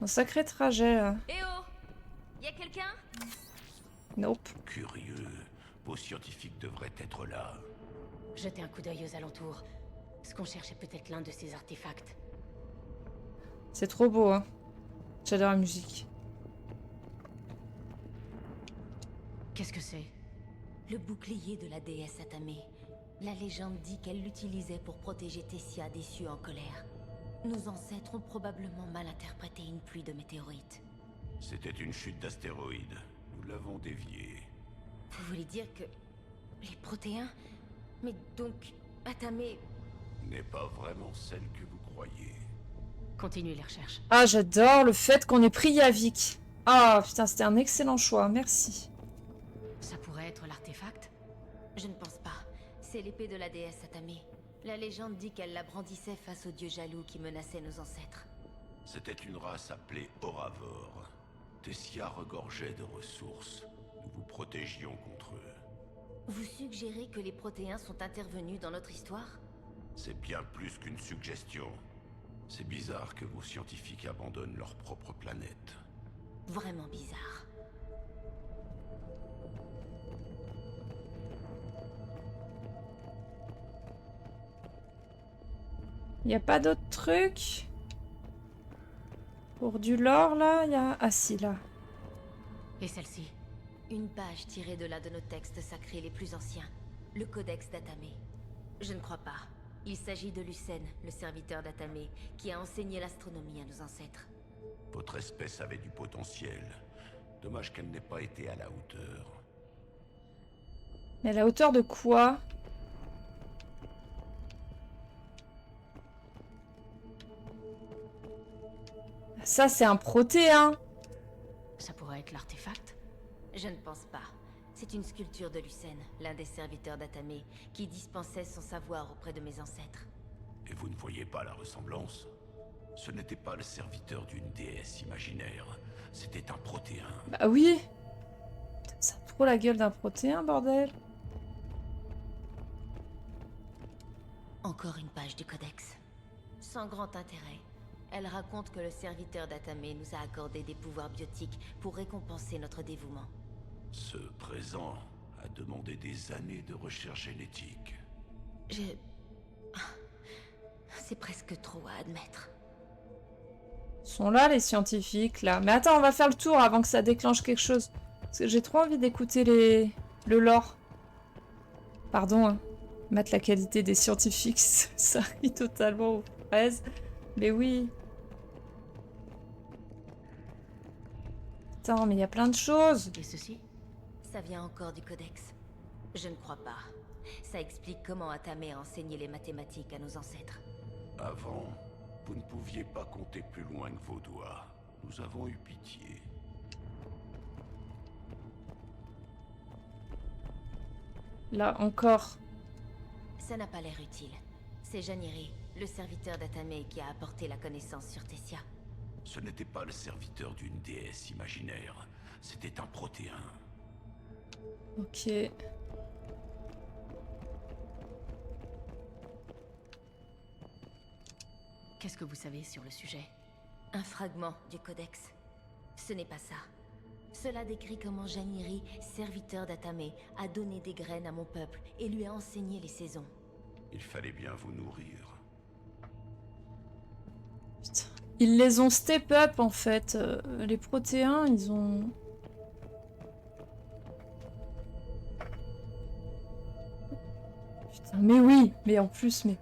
sacré trajet là. Eh oh! Y a quelqu'un? Nope. Curieux. Vos scientifiques devraient être là. Jetez un coup d'œil aux alentours. Ce qu'on cherche est peut-être l'un de ces artefacts. C'est trop beau, hein. J'adore la musique. Qu'est-ce que c'est? Le bouclier de la déesse Atamé. La légende dit qu'elle l'utilisait pour protéger Tessia des cieux en colère. Nos ancêtres ont probablement mal interprété une pluie de météorites. C'était une chute d'astéroïdes. Nous l'avons déviée. Vous voulez dire que... les protéins? Mais donc, Atamé... N'est pas vraiment celle que vous croyez. Continuez les recherches. Ah, j'adore le fait qu'on ait pris Yavik. Ah, putain, c'était un excellent choix. Merci. Ça pourrait être l'artefact? Je ne pense pas. C'est l'épée de la déesse Atamé. La légende dit qu'elle la brandissait face aux dieux jaloux qui menaçaient nos ancêtres. C'était une race appelée Oravor. Tessia regorgeait de ressources. Nous vous protégions contre eux. Vous suggérez que les protéins sont intervenus dans notre histoire? C'est bien plus qu'une suggestion. C'est bizarre que vos scientifiques abandonnent leur propre planète. Vraiment bizarre. Y a pas d'autres trucs? Pour du lore, là, y a... Ah si, là. Et celle-ci? Une page tirée de l'un de nos textes sacrés les plus anciens. Le Codex d'Atamé. Je ne crois pas. Il s'agit de Lucène, le serviteur d'Atamé, qui a enseigné l'astronomie à nos ancêtres. Votre espèce avait du potentiel. Dommage qu'elle n'ait pas été à la hauteur. Mais à la hauteur de quoi? Ça, c'est un protéin. Ça pourrait être l'artefact? Je ne pense pas. C'est une sculpture de Lucène, l'un des serviteurs d'Atamé, qui dispensait son savoir auprès de mes ancêtres. Et vous ne voyez pas la ressemblance? Ce n'était pas le serviteur d'une déesse imaginaire. C'était un protéin. Bah oui. Ça a trop la gueule d'un protéin, bordel. Encore une page du Codex. Sans grand intérêt. Elle raconte que le serviteur d'Atamé nous a accordé des pouvoirs biotiques pour récompenser notre dévouement. Ce présent a demandé des années de recherche génétique. C'est presque trop à admettre. Ils sont là, les scientifiques, là. Mais attends, on va faire le tour avant que ça déclenche quelque chose. Parce que j'ai trop envie d'écouter le lore. Pardon, hein. Mettre la qualité des scientifiques, ça rit totalement aux fraises. Mais oui. Attends, mais il y a plein de choses. Et ceci? Ça vient encore du Codex. Je ne crois pas. Ça explique comment Atamé a enseigné les mathématiques à nos ancêtres. Avant, vous ne pouviez pas compter plus loin que vos doigts. Nous avons eu pitié. Là encore. Ça n'a pas l'air utile. C'est Janiri, le serviteur d'Atamé, qui a apporté la connaissance sur Tessia. Ce n'était pas le serviteur d'une déesse imaginaire. C'était un protéin. Ok. Qu'est-ce que vous savez sur le sujet? Un fragment du Codex. Ce n'est pas ça. Cela décrit comment Janiri, serviteur d'Atamé, a donné des graines à mon peuple et lui a enseigné les saisons. Il fallait bien vous nourrir. Putain. Ils les ont step up en fait. Les protéins, ils ont... Putain, mais oui, mais en plus, mais...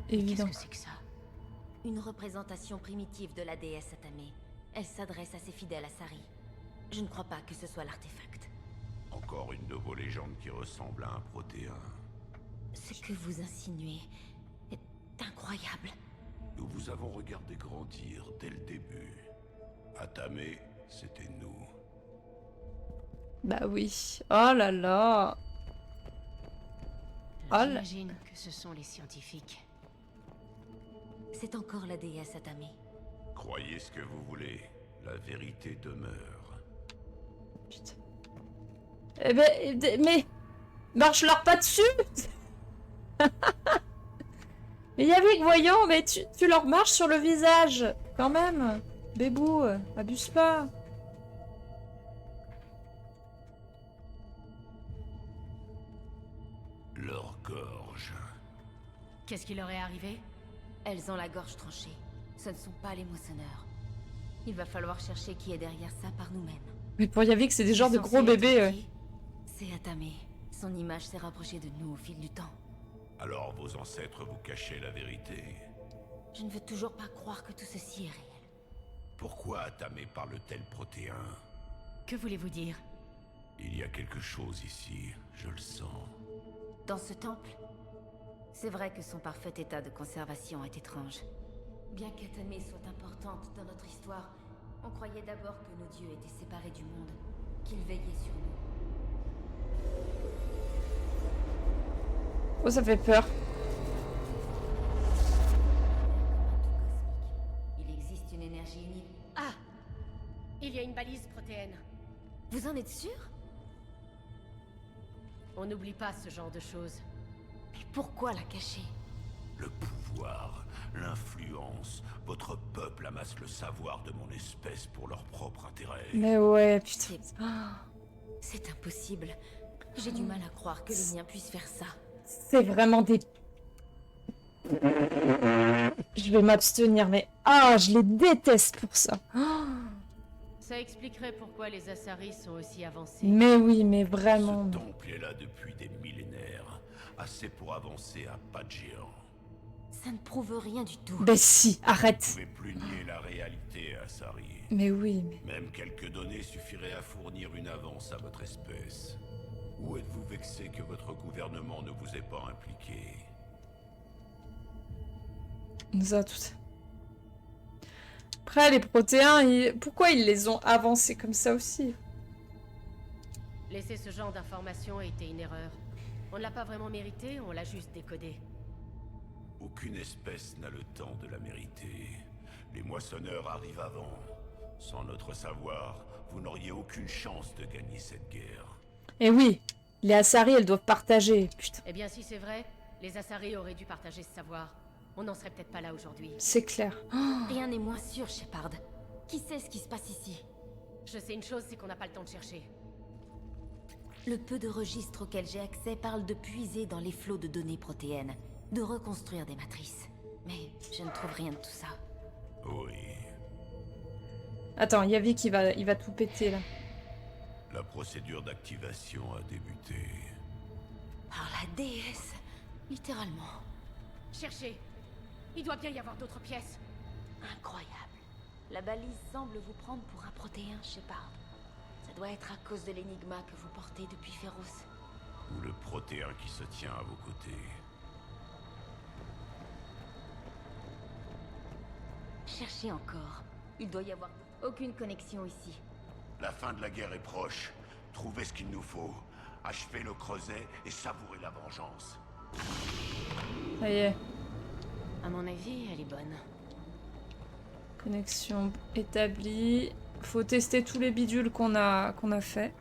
évident. Qu'est-ce que c'est que ça? Une représentation primitive de la déesse Atamé. Elle s'adresse à ses fidèles à Sari. Je ne crois pas que ce soit l'artefact. Encore une de vos légendes qui ressemble à un protéin. Ce que vous insinuez est incroyable. Nous vous avons regardé grandir dès le début. Atamé, c'était nous. Bah oui. Oh là là. J'imagine que ce sont les scientifiques. C'est encore la déesse Atamé. Croyez ce que vous voulez. La vérité demeure. Putain. Mais marche-leur pas dessus. Mais Yavik, voyons, mais tu leur marches sur le visage. Quand même. Bébou, abuse pas. Leur gorge. Qu'est-ce qui leur est arrivé? Elles ont la gorge tranchée. Ce ne sont pas les moissonneurs. Il va falloir chercher qui est derrière ça par nous-mêmes. Mais pour Yavik, c'est des genres de Censé gros être bébés. qui? C'est Atame. Son image s'est rapprochée de nous au fil du temps. Alors vos ancêtres vous cachaient la vérité. Je ne veux toujours pas croire que tout ceci est réel. Pourquoi Atame parle-t-elle protéin? Que voulez-vous dire? Il y a quelque chose ici, je le sens. Dans ce temple, c'est vrai que son parfait état de conservation est étrange. Bien qu'Atame soit importante dans notre histoire, on croyait d'abord que nos dieux étaient séparés du monde, qu'ils veillaient sur nous. Oh, ça fait peur. Il existe une énergie unique. Ah! Il y a une balise protéenne. Vous en êtes sûr? On n'oublie pas ce genre de choses. Mais pourquoi la cacher? Le pouvoir, l'influence, votre peuple amasse le savoir de mon espèce pour leur propre intérêt. Mais ouais, putain. C'est impossible. J'ai du mal à croire que les miens puissent faire ça. C'est vraiment des... Je vais m'abstenir, mais... Ah, je les déteste pour ça. Ça expliquerait pourquoi les Asari sont aussi avancés. Mais oui, mais vraiment. Ce temple est là depuis des millénaires, assez pour avancer à pas de géant. Ça ne prouve rien du tout. Ben si, arrête. Vous ne pouvez plus nier la réalité, Asari. Mais oui, mais... Même quelques données suffiraient à fournir une avance à votre espèce. Ou êtes-vous vexé que votre gouvernement ne vous ait pas impliqué? Nous a tout... Après, les protéins, pourquoi ils les ont avancés comme ça aussi? Laisser ce genre d'informations a été une erreur. On ne l'a pas vraiment mérité, on l'a juste décodé. Aucune espèce n'a le temps de la mériter. Les moissonneurs arrivent avant. Sans notre savoir, vous n'auriez aucune chance de gagner cette guerre. Eh oui, les Asari, elles doivent partager, putain. Eh bien, si c'est vrai, les Asari auraient dû partager ce savoir. On n'en serait peut-être pas là aujourd'hui. C'est clair. Rien n'est moins sûr, Shepard. Qui sait ce qui se passe ici? Je sais une chose, c'est qu'on n'a pas le temps de chercher. Le peu de registres auxquels j'ai accès parle de puiser dans les flots de données protéennes, de reconstruire des matrices. Mais je ne trouve rien de tout ça. Oui. Attends, Yavik, il va tout péter, là. La procédure d'activation a débuté. Par la déesse, littéralement. Cherchez. Il doit bien y avoir d'autres pièces. Incroyable. La balise semble vous prendre pour un protéin, Shepard. Ça doit être à cause de l'énigma que vous portez depuis Féroce. Ou le protéin qui se tient à vos côtés. Cherchez encore. Il doit y avoir aucune connexion ici. La fin de la guerre est proche. Trouvez ce qu'il nous faut. Achevez le creuset et savourez la vengeance. Ça y est. À mon avis, elle est bonne. Connexion établie. Faut tester tous les bidules qu'on a fait.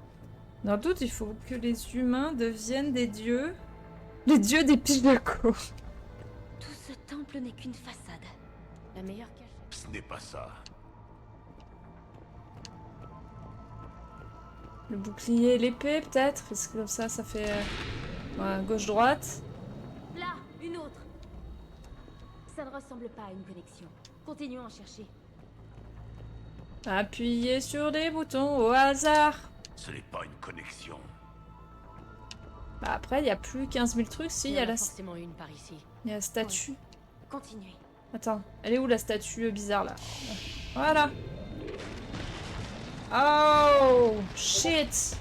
Dans le doute, il faut que les humains deviennent des dieux. Les dieux des Pigeaco. Tout ce temple n'est qu'une façade. La meilleure cachette. Ce n'est pas ça. Le bouclier et l'épée, peut-être. Parce que comme ça fait... ouais, gauche-droite. Là, une autre. Ça ne ressemble pas à une connexion. Continuons à chercher. Appuyez sur des boutons au hasard. Ce n'est pas une connexion. Bah après, il n'y a plus 15 000 trucs. Si, il y a la... forcément une par ici. Il y a la statue. Continuez. Attends, elle est où la statue bizarre là? Voilà. Oh, shit.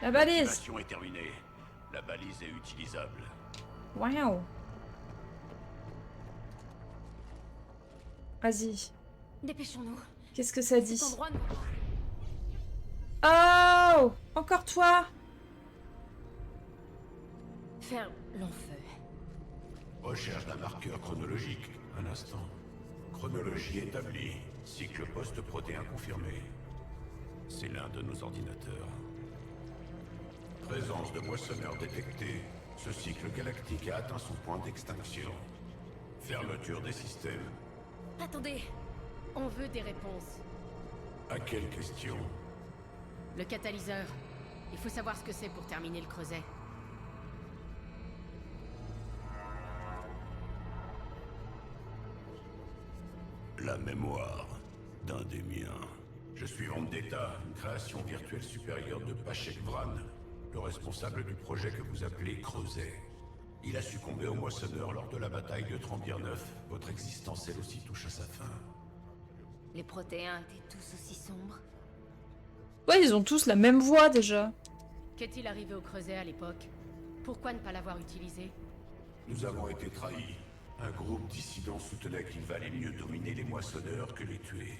La balise. L'activation est terminée. La balise est utilisable. Waouh. Vas-y. Dépêchons-nous. Qu'est-ce que ça dit? Cet endroit ne- Oh, encore toi. Faire long feu. Recherche d'un marqueur chronologique. Un instant. Chronologie établie. Cycle post-protéin confirmé. C'est l'un de nos ordinateurs. Présence de moissonneurs détectés. Ce cycle galactique a atteint son point d'extinction. Fermeture des systèmes. Attendez, On veut des réponses. À quelle question? Le catalyseur. Il faut savoir ce que c'est pour terminer le creuset. La mémoire d'un des miens. Je suis Vendetta, une création virtuelle supérieure de Pachek Vran, le responsable du projet que vous appelez Creuset. Il a succombé aux moissonneurs lors de la bataille de Trambir 9. Votre existence, elle aussi, touche à sa fin. Les protéins étaient tous aussi sombres. Ouais, ils ont tous la même voix déjà. Qu'est-il arrivé au creuset à l'époque? Pourquoi ne pas l'avoir utilisé? Nous avons été trahis. Un groupe dissident soutenait qu'il valait mieux dominer les moissonneurs que les tuer.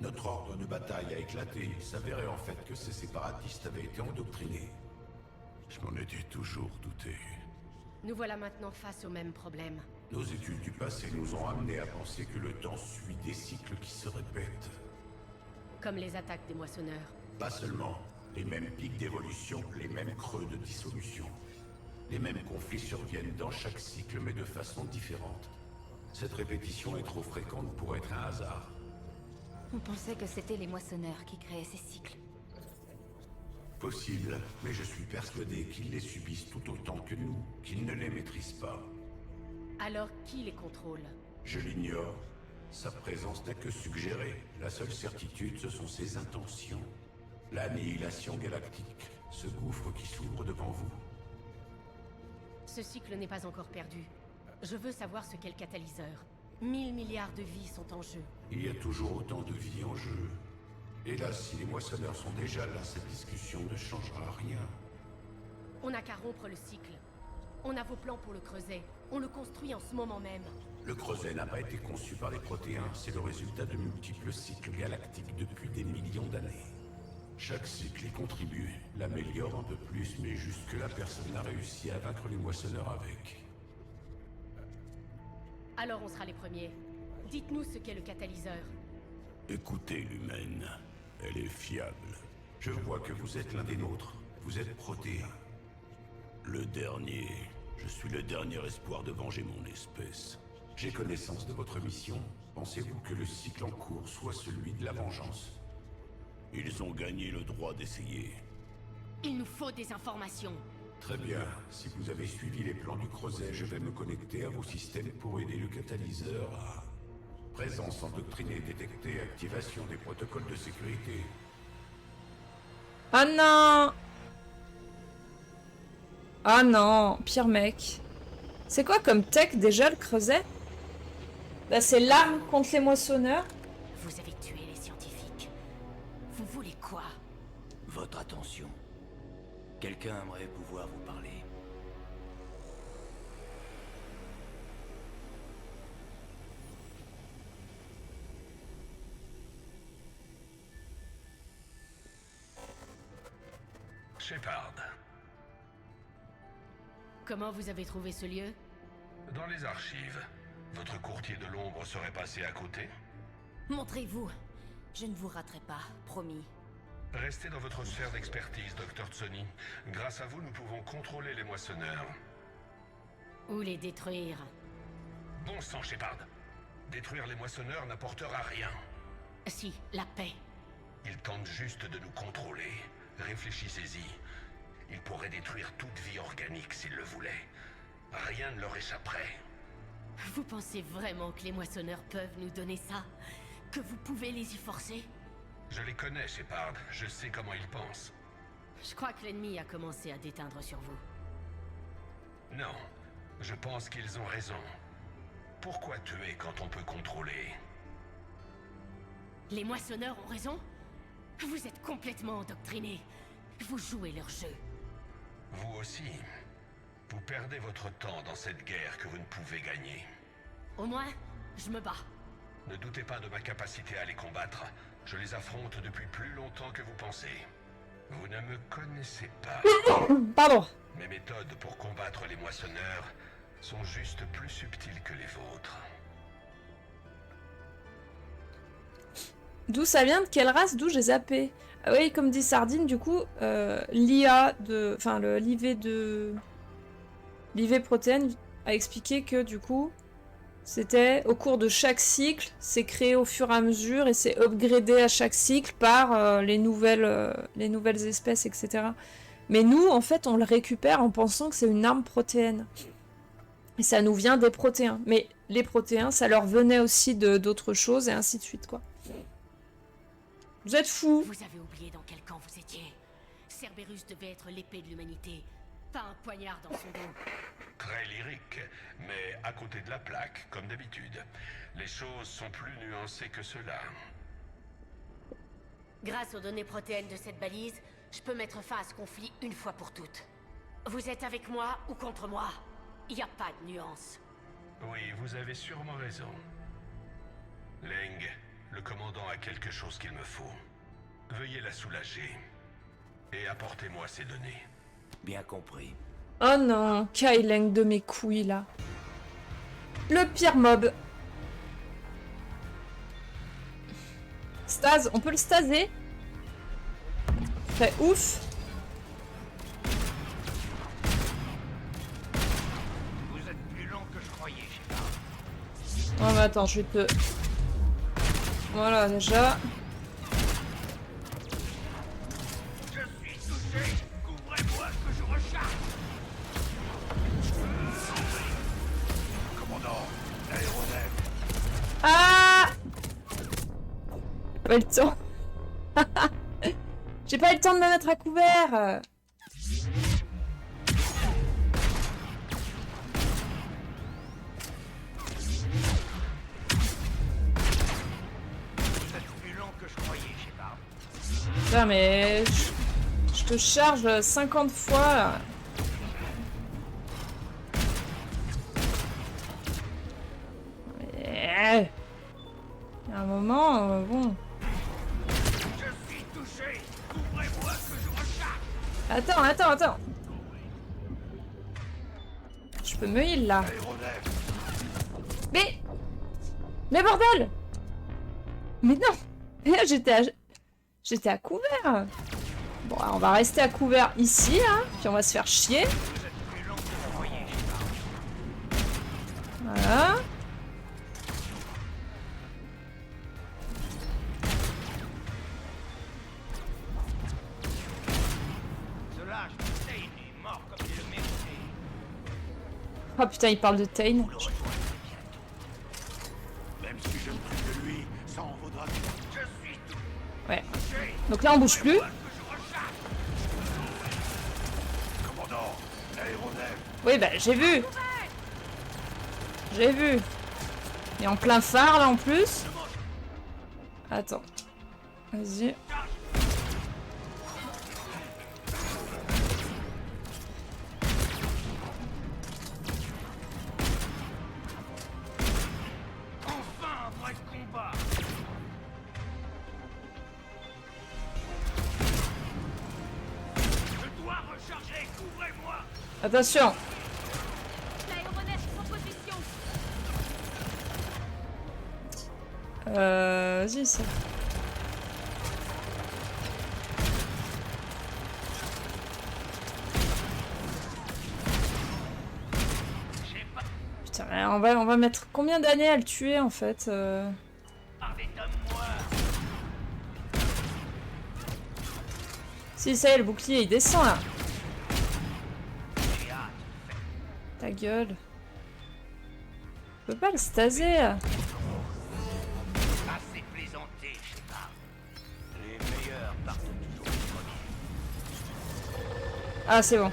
Notre ordre de bataille a éclaté. Il s'avérait en fait que ces séparatistes avaient été endoctrinés. Je m'en étais toujours douté. Nous voilà maintenant face au même problème. Nos études du passé nous ont amenés à penser que le temps suit des cycles qui se répètent. Comme les attaques des moissonneurs. Pas seulement. Les mêmes pics d'évolution, les mêmes creux de dissolution. Les mêmes conflits surviennent dans chaque cycle, mais de façon différente. Cette répétition est trop fréquente pour être un hasard. On pensait que c'était les moissonneurs qui créaient ces cycles. Possible, mais je suis persuadé qu'ils les subissent tout autant que nous, qu'ils ne les maîtrisent pas. Alors qui les contrôle? Je l'ignore. Sa présence n'est que suggérée. La seule certitude, ce sont ses intentions. L'annihilation galactique, ce gouffre qui s'ouvre devant vous. Ce cycle n'est pas encore perdu. Je veux savoir ce qu'est le catalyseur. 1000 milliards de vies sont en jeu. Il y a toujours autant de vie en jeu. Hélas, si les moissonneurs sont déjà là, cette discussion ne changera rien. On n'a qu'à rompre le cycle. On a vos plans pour le creuset. On le construit en ce moment même. Le creuset n'a pas été conçu par les protéins, c'est le résultat de multiples cycles galactiques depuis des millions d'années. Chaque cycle y contribue, l'améliore un peu plus, mais jusque-là personne n'a réussi à vaincre les moissonneurs avec. Alors on sera les premiers. Dites-nous ce qu'est le catalyseur. Écoutez l'humaine, elle est fiable. Je vois que vous êtes l'un des nôtres, vous êtes protéin. Le dernier, je suis le dernier espoir de venger mon espèce. J'ai connaissance de votre mission. Pensez-vous que le cycle en cours soit celui de la vengeance? Ils ont gagné le droit d'essayer. Il nous faut des informations. Très bien. Si vous avez suivi les plans du creuset, je vais me connecter à vos systèmes pour aider le catalyseur à... Présence endoctrinée détectée, activation des protocoles de sécurité. Ah non! Ah non, pire mec. C'est quoi comme tech déjà le creuset? Bah c'est l'arme contre les moissonneurs. Vous avez tué les scientifiques. Vous voulez quoi? Votre attention. Quelqu'un aimerait pouvoir vous parler. Shepard. Comment vous avez trouvé ce lieu? Dans les archives, votre courtier de l'ombre serait passé à côté? Montrez-vous. Je ne vous raterai pas, promis. Restez dans votre sphère d'expertise, Dr. Tsoni. Grâce à vous, nous pouvons contrôler les moissonneurs. Ou les détruire. Bon sang, Shepard. Détruire les moissonneurs n'apportera rien. Si, la paix. Ils tentent juste de nous contrôler. Réfléchissez-y. Ils pourraient détruire toute vie organique s'ils le voulaient. Rien ne leur échapperait. Vous pensez vraiment que les moissonneurs peuvent nous donner ça? Que vous pouvez les y forcer? Je les connais, Shepard. Je sais comment ils pensent. Je crois que l'ennemi a commencé à déteindre sur vous. Non. Je pense qu'ils ont raison. Pourquoi tuer quand on peut contrôler? Les moissonneurs ont raison? Vous êtes complètement endoctrinés. Vous jouez leur jeu. Vous aussi. Vous perdez votre temps dans cette guerre que vous ne pouvez gagner. Au moins, je me bats. Ne doutez pas de ma capacité à les combattre. Je les affronte depuis plus longtemps que vous pensez. Vous ne me connaissez pas. Pardon. Mes méthodes pour combattre les moissonneurs sont juste plus subtiles que les vôtres. D'où ça vient? De quelle race? D'où j'ai zappé? Ah oui, comme dit Sardine, du coup, l'IA de... Enfin, l'IV de... L'IV protéine a expliqué que, du coup, c'était au cours de chaque cycle, c'est créé au fur et à mesure et c'est upgradé à chaque cycle par les nouvelles espèces, etc. Mais nous, en fait, on le récupère en pensant que c'est une arme protéine. Et ça nous vient des protéins. Mais les protéins, ça leur venait aussi d'autres choses et ainsi de suite, quoi. Vous êtes fous. Vous avez oublié dans quel camp vous étiez. Cerberus devait être l'épée de l'humanité, pas un poignard dans son dos. Très lyrique, mais à côté de la plaque, comme d'habitude. Les choses sont plus nuancées que cela. Grâce aux données protéines de cette balise, je peux mettre fin à ce conflit une fois pour toutes. Vous êtes avec moi ou contre moi? Il n'y a pas de nuance. Oui, vous avez sûrement raison. Leng, le commandant a quelque chose qu'il me faut. Veuillez la soulager. Et apportez-moi ces données. Bien compris. Oh non, Kaileng de mes couilles, là. Le pire mob. Stase, on peut le staser? Fait ouf. Vous êtes plus lent que je croyais, Shepard. Oh mais attends, je vais te... Voilà, déjà. Je suis touché. Couvrez-moi que je recharge. Commandant, l'aéronef. Ah! Pas eu le temps. J'ai pas eu le temps de me mettre à couvert. Putain, mais je te charge 50 fois là. Mais... Il y a un moment, bon. Je suis touché. Couvrez-moi que je recharge. Attends. Je peux me heal là. Mais bordel! Mais non! Et là j'étais à couvert. Bon, alors, on va rester à couvert ici, hein, puis on va se faire chier. Voilà. Oh putain, il parle de Tain. Même si je ne prie de lui, ça en vaudra bien. Je suis tout. Ouais. Donc là, on bouge plus. Commandant, l'aéronef. Oui, bah, j'ai vu. J'ai vu. Et en plein phare, là, en plus. Attends. Vas-y. Attention. Vas-y, ça. Putain, on va mettre combien d'années à le tuer en fait Si, ça y est, le bouclier il descend là. Ta gueule. Je peux pas le staser. Assez plaisanté, Shepard. Les meilleurs partent toujours les premiers. Ah, c'est bon.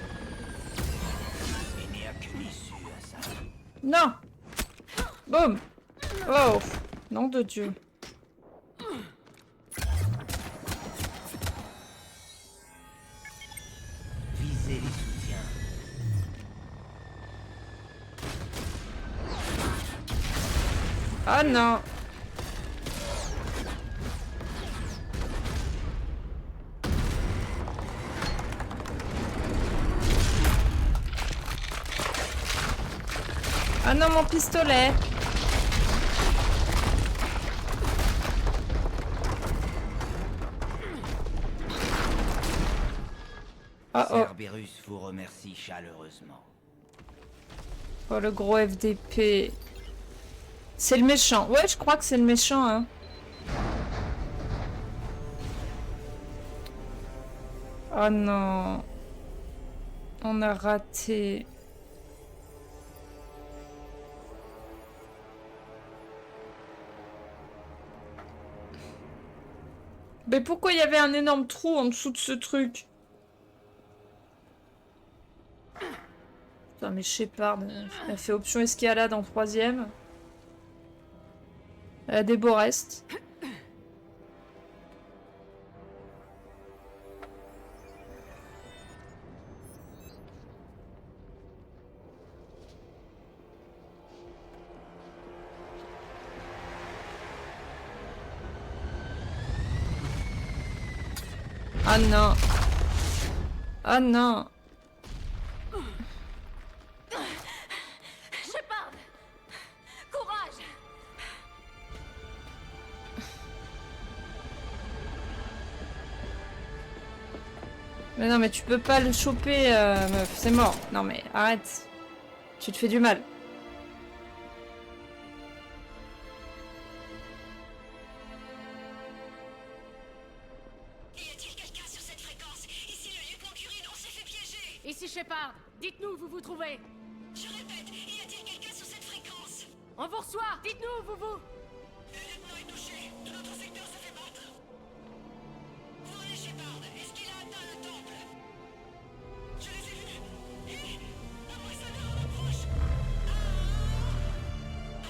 Il n'y a qu'une issue à ça. Non. Boum. Oh. Nom de Dieu. Visez les soutiens. Oh non. Ah non, mon pistolet. Ah oh. Cerberus vous remercie chaleureusement. Oh, le gros FDP. C'est le méchant. Ouais, je crois que c'est le méchant, hein. Oh non. On a raté. Mais pourquoi il y avait un énorme trou en dessous de ce truc? Putain, mais Shepard, elle fait option escalade en 3ème. Elle a des beaux restes. Ah non. Ah non. Shepard! Courage! Mais non, mais tu peux pas le choper, meuf. C'est mort. Non, mais arrête. Tu te fais du mal. Ici Shepard, dites-nous où vous vous trouvez. Je répète, y a-t-il quelqu'un sur cette fréquence? On vous reçoit, dites-nous où vous. Le lieutenant est touché. De notre secteur se fait battre. Où en est Shepard? Est-ce qu'il a atteint le temple? Je les ai vus. Et un moissonneur en approche.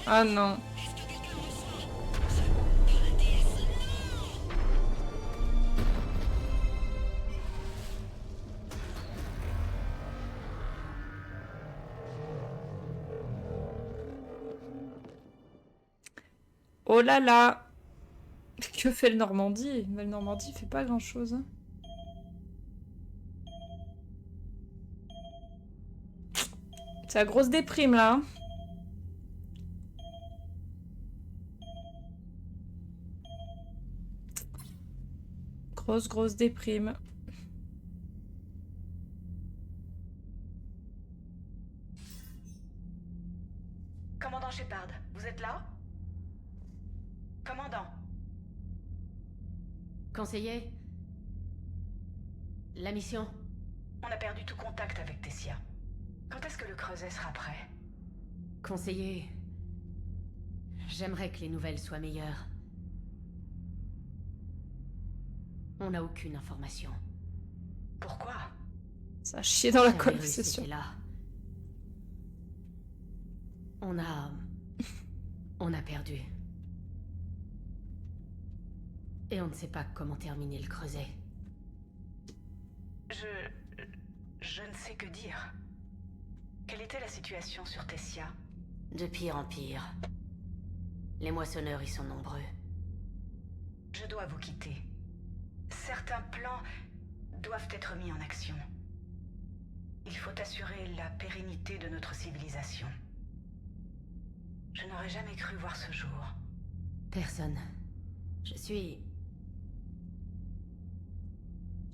Ah non. Est-ce que quelqu'un reçoit? Par la déesse, non! Oh là là. Que fait le Normandie? Mais le Normandie fait pas grand chose. Hein. C'est la grosse déprime là. Hein. Grosse déprime. Commandant Shepard, vous êtes là? Commandant. Conseiller? La mission? On a perdu tout contact avec Tessia. Quand est-ce que le creuset sera prêt? Conseiller? J'aimerais que les nouvelles soient meilleures. On n'a aucune information. Pourquoi? Ça a chié dans la Cerberus conversation. était là. On a perdu. Et on ne sait pas comment terminer le creuset. Je ne sais que dire. Quelle était la situation sur Tessia? De pire en pire. Les moissonneurs y sont nombreux. Je dois vous quitter. Certains plans doivent être mis en action. Il faut assurer la pérennité de notre civilisation. Je n'aurais jamais cru voir ce jour. Personne. Je suis...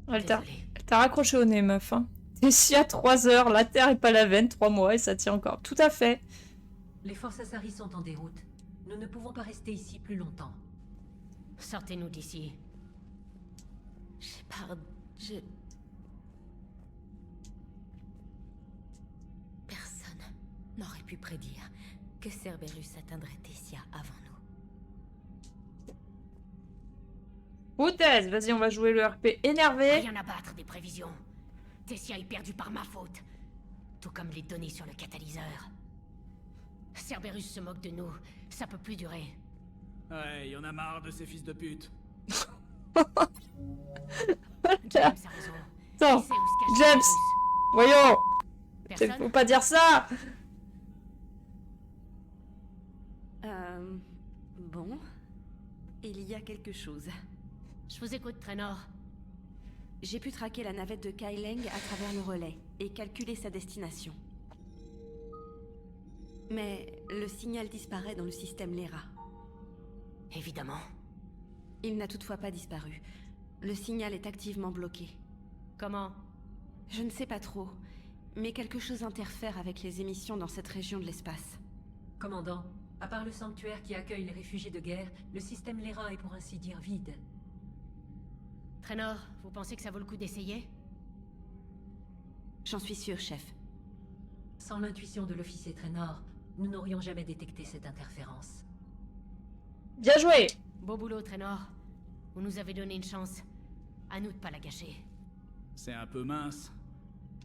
Elle t'a raccroché au nez, meuf. Hein. Tessia, 3 heures, la terre est pas la veine, 3 mois et ça tient encore. Tout à fait. Les forces Asari sont en déroute. Nous ne pouvons pas rester ici plus longtemps. Sortez-nous d'ici. Shepard, Personne n'aurait pu prédire que Cerberus atteindrait Tessia avant nous. Foutaise, vas-y, on va jouer le RP énervé. Rien à battre des prévisions. Tessia est perdue par ma faute. Tout comme les données sur le catalyseur. Cerberus se moque de nous. Ça peut plus durer. Ouais, y en a marre de ces fils de pute. James a raison. Attends, Il sait où se cache James, Cerberus. voyons. Personne? Faut pas dire ça. Bon, il y a quelque chose. Je vous écoute, Traynor. J'ai pu traquer la navette de Kai Leng à travers le relais et calculer sa destination. Mais le signal disparaît dans le système Lera. Évidemment. Il n'a toutefois pas disparu. Le signal est activement bloqué. Comment? Je ne sais pas trop, mais quelque chose interfère avec les émissions dans cette région de l'espace. Commandant, à part le sanctuaire qui accueille les réfugiés de guerre, le système Lera est pour ainsi dire vide. Traynor, vous pensez que ça vaut le coup d'essayer? J'en suis sûre, chef. Sans l'intuition de l'officier Traynor, nous n'aurions jamais détecté cette interférence. Bien joué! Beau boulot, Traynor. Vous nous avez donné une chance. À nous de pas la gâcher. C'est un peu mince,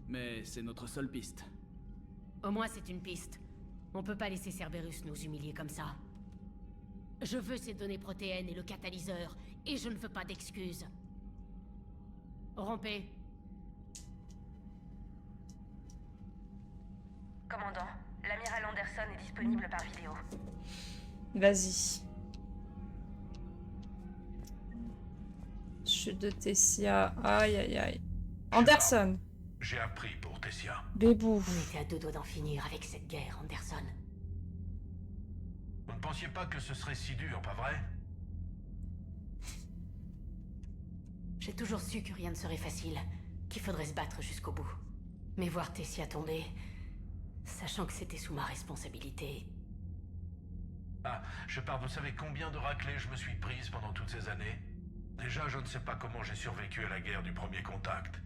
mais c'est notre seule piste. Au moins, c'est une piste. On peut pas laisser Cerberus nous humilier comme ça. Je veux ces données protéennes et le catalyseur, et je ne veux pas d'excuses. Rompez. Commandant, l'amiral Anderson est disponible par vidéo. Vas-y. Chute de Tessia. Aïe aïe aïe. Anderson. J'ai appris pour Tessia. Bébou. On était à deux doigts d'en finir avec cette guerre, Anderson. Vous ne pensiez pas que ce serait si dur, pas vrai? J'ai toujours su que rien ne serait facile, qu'il faudrait se battre jusqu'au bout. Mais voir Tessia tomber, sachant que c'était sous ma responsabilité... Ah, Shepard, vous savez combien de raclées je me suis prise pendant toutes ces années? Déjà, je ne sais pas comment j'ai survécu à la guerre du premier contact.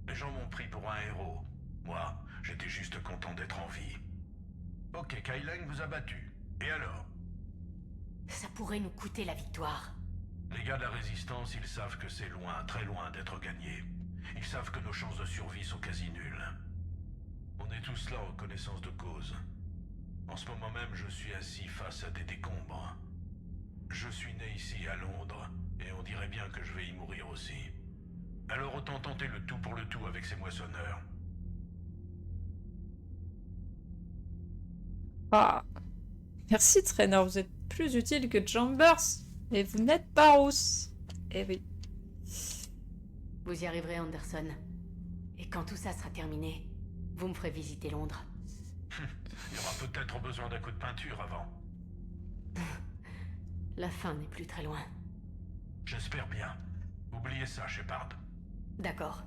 Les gens m'ont pris pour un héros. Moi, j'étais juste content d'être en vie. Ok, Kai Leng vous a battu. Et alors? Ça pourrait nous coûter la victoire. Les gars de la Résistance, ils savent que c'est loin, très loin d'être gagné. Ils savent que nos chances de survie sont quasi nulles. On est tous là en connaissance de cause. En ce moment même, je suis assis face à des décombres. Je suis né ici à Londres, et on dirait bien que je vais y mourir aussi. Alors autant tenter le tout pour le tout avec ces moissonneurs. Ah. Merci Traynor, vous êtes plus utile que Chambers. Et vous n'êtes pas rousse. Eh oui. Vous y arriverez, Anderson. Et quand tout ça sera terminé, vous me ferez visiter Londres. Il y aura peut-être besoin d'un coup de peinture avant. La fin n'est plus très loin. J'espère bien. Oubliez ça, Shepard. D'accord.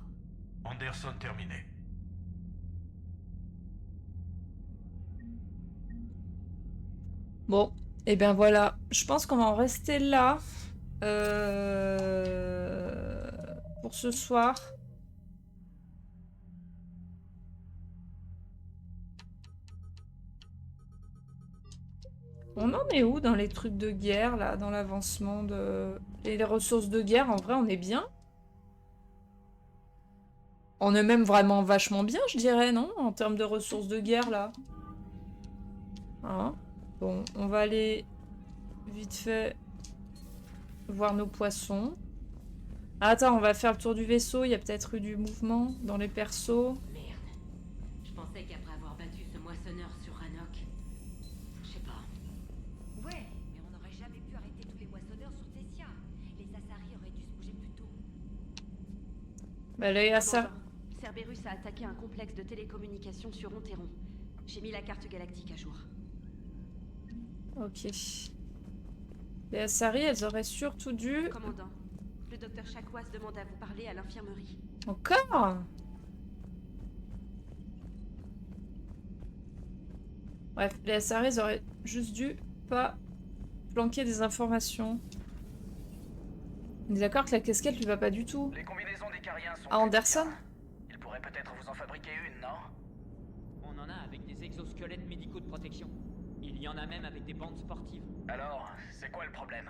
Anderson terminé. Bon, et bien voilà. Je pense qu'on va en rester là. Pour ce soir. On en est où dans les trucs de guerre, là, dans l'avancement de... Et les ressources de guerre, en vrai, on est bien. On est même vraiment vachement bien, je dirais, non? En termes de ressources de guerre, là. Hein? Bon, on va aller vite fait voir nos poissons. Ah, attends, on va faire le tour du vaisseau. Il y a peut-être eu du mouvement dans les persos. Merde. Je pensais qu'après avoir battu ce moissonneur sur Rannoch... Je sais pas. Ouais, mais on n'aurait jamais pu arrêter tous les moissonneurs sur Tessia. Les Asari auraient dû se bouger plus tôt. Bah, les Asari... Cerberus a attaqué un complexe de télécommunications sur Onteron. J'ai mis la carte galactique à jour. Ok. Les Asari, elles auraient surtout dû... Commandant, le docteur Chakwas demande à vous parler à l'infirmerie. Encore? Bref, les Asari, elles auraient juste dû pas planquer des informations. On est d'accord que la casquette lui va pas du tout. Les combinaisons des Cariens sont... Ah, Anderson? Il pourrait peut-être vous en fabriquer une, non? On en a avec des exosquelettes médicaux de protection. Il y en a même avec des bandes sportives. Alors, c'est quoi le problème?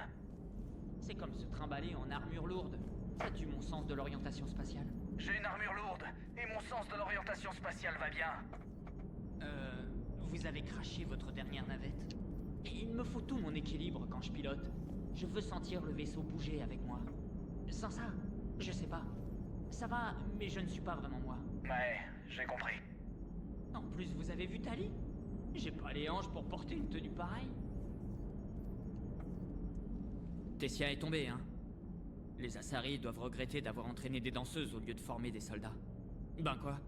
C'est comme se trimballer en armure lourde. Ça tue mon sens de l'orientation spatiale. J'ai une armure lourde, et mon sens de l'orientation spatiale va bien. Vous avez craché votre dernière navette. Et il me faut tout mon équilibre quand je pilote. Je veux sentir le vaisseau bouger avec moi. Sans ça, je sais pas. Ça va, mais je ne suis pas vraiment moi. Ouais, j'ai compris. En plus, vous avez vu Tali? J'ai pas les hanches pour porter une tenue pareille. Tessia est tombée, hein? Les Asari doivent regretter d'avoir entraîné des danseuses au lieu de former des soldats. Ben quoi?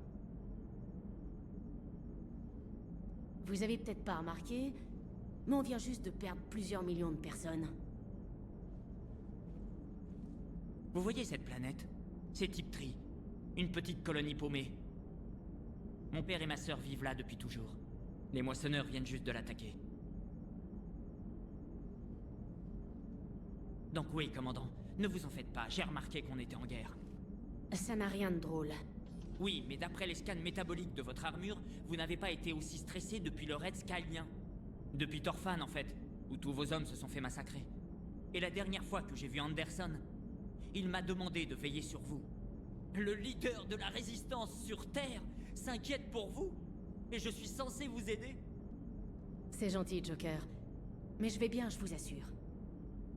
Vous avez peut-être pas remarqué, mais on vient juste de perdre plusieurs millions de personnes. Vous voyez cette planète? C'est Type Tree. Une petite colonie paumée. Mon père et ma sœur vivent là depuis toujours. Les moissonneurs viennent juste de l'attaquer. Donc oui, commandant, ne vous en faites pas, j'ai remarqué qu'on était en guerre. Ça n'a rien de drôle. Oui, mais d'après les scans métaboliques de votre armure, vous n'avez pas été aussi stressé depuis le raid skylien. Depuis Torfan, en fait, où tous vos hommes se sont fait massacrer. Et la dernière fois que j'ai vu Anderson, il m'a demandé de veiller sur vous. Le leader de la résistance sur Terre s'inquiète pour vous, et je suis censé vous aider. C'est gentil, Joker. Mais je vais bien, je vous assure.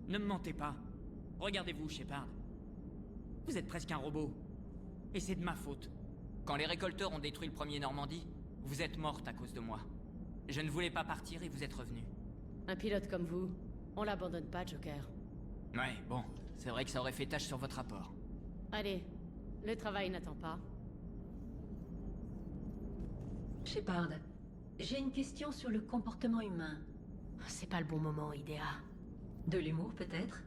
Ne me mentez pas. Regardez-vous, Shepard. Vous êtes presque un robot. Et c'est de ma faute. Quand les récolteurs ont détruit le premier Normandie, vous êtes morte à cause de moi. Je ne voulais pas partir et vous êtes revenu. Un pilote comme vous, on l'abandonne pas, Joker. Ouais, bon, c'est vrai que ça aurait fait tâche sur votre rapport. Allez, le travail n'attend pas. Shepard, j'ai une question sur le comportement humain. C'est pas le bon moment, Idea. De l'humour, peut-être?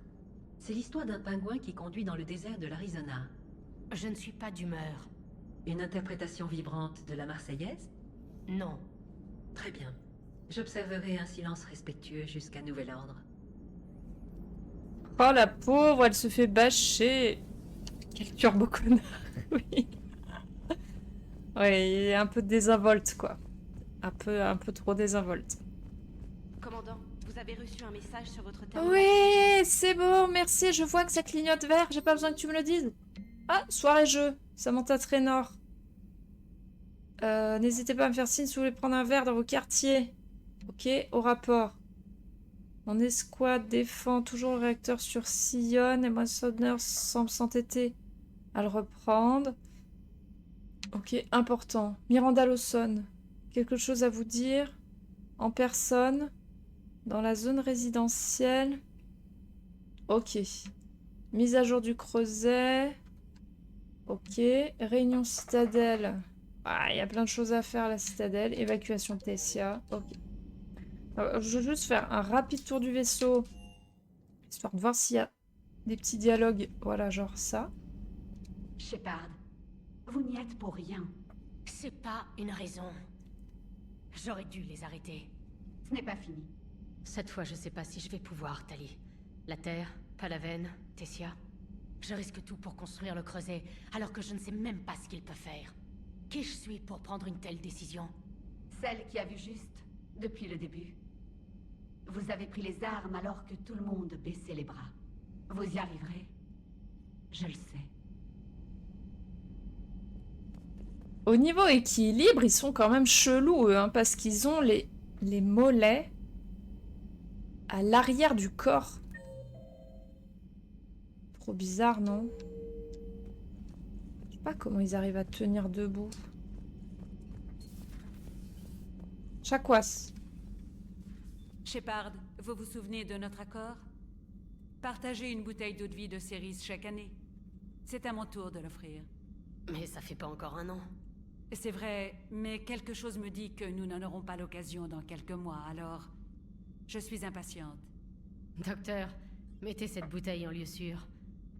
C'est l'histoire d'un pingouin qui conduit dans le désert de l'Arizona. Je ne suis pas d'humeur. Une interprétation vibrante de la Marseillaise? Non. Très bien. J'observerai un silence respectueux jusqu'à nouvel ordre. Oh la pauvre, elle se fait bâcher. Quel turbo connard. Oui. Ouais, il est un peu désinvolte, quoi. Un peu trop désinvolte. Commandant, vous avez reçu un message sur votre terminal. Oui, c'est bon, merci. Je vois que ça clignote vert. J'ai pas besoin que tu me le dises. Ah, soirée jeu. Samantha Traynor. N'hésitez pas à me faire signe si vous voulez prendre un verre dans vos quartiers. Ok, au rapport. Mon escouade défend toujours le réacteur sur Sion et Moissonneur semble s'entêter à le reprendre. Ok, important. Miranda Lawson. Quelque chose à vous dire? En personne? Dans la zone résidentielle? Ok. Mise à jour du creuset. Ok. Réunion citadelle. Ah, il y a plein de choses à faire à la citadelle. Évacuation de Tessia. Ok. Alors, je veux juste faire un rapide tour du vaisseau. Histoire de voir s'il y a des petits dialogues. Voilà, genre ça. Shepard, vous n'y êtes pour rien. C'est pas une raison. J'aurais dû les arrêter. Ce n'est pas fini. Cette fois, je sais pas si je vais pouvoir, Tali. La Terre, Palaven, Tessia. Je risque tout pour construire le creuset, alors que je ne sais même pas ce qu'il peut faire. Qui je suis pour prendre une telle décision? Celle qui a vu juste depuis le début. Vous avez pris les armes alors que tout le monde baissait les bras. Vous y arriverez. Je le sais. Au niveau équilibre, ils sont quand même chelous, eux, hein, parce qu'ils ont les mollets à l'arrière du corps. Trop bizarre, non? Je sais pas comment ils arrivent à tenir debout. Chakwas. Shepard, vous vous souvenez de notre accord? Partagez une bouteille d'eau de vie de Ceres chaque année. C'est à mon tour de l'offrir. Mais ça fait pas encore un an. C'est vrai, mais quelque chose me dit que nous n'en aurons pas l'occasion dans quelques mois, alors... Je suis impatiente. Docteur, mettez cette bouteille en lieu sûr.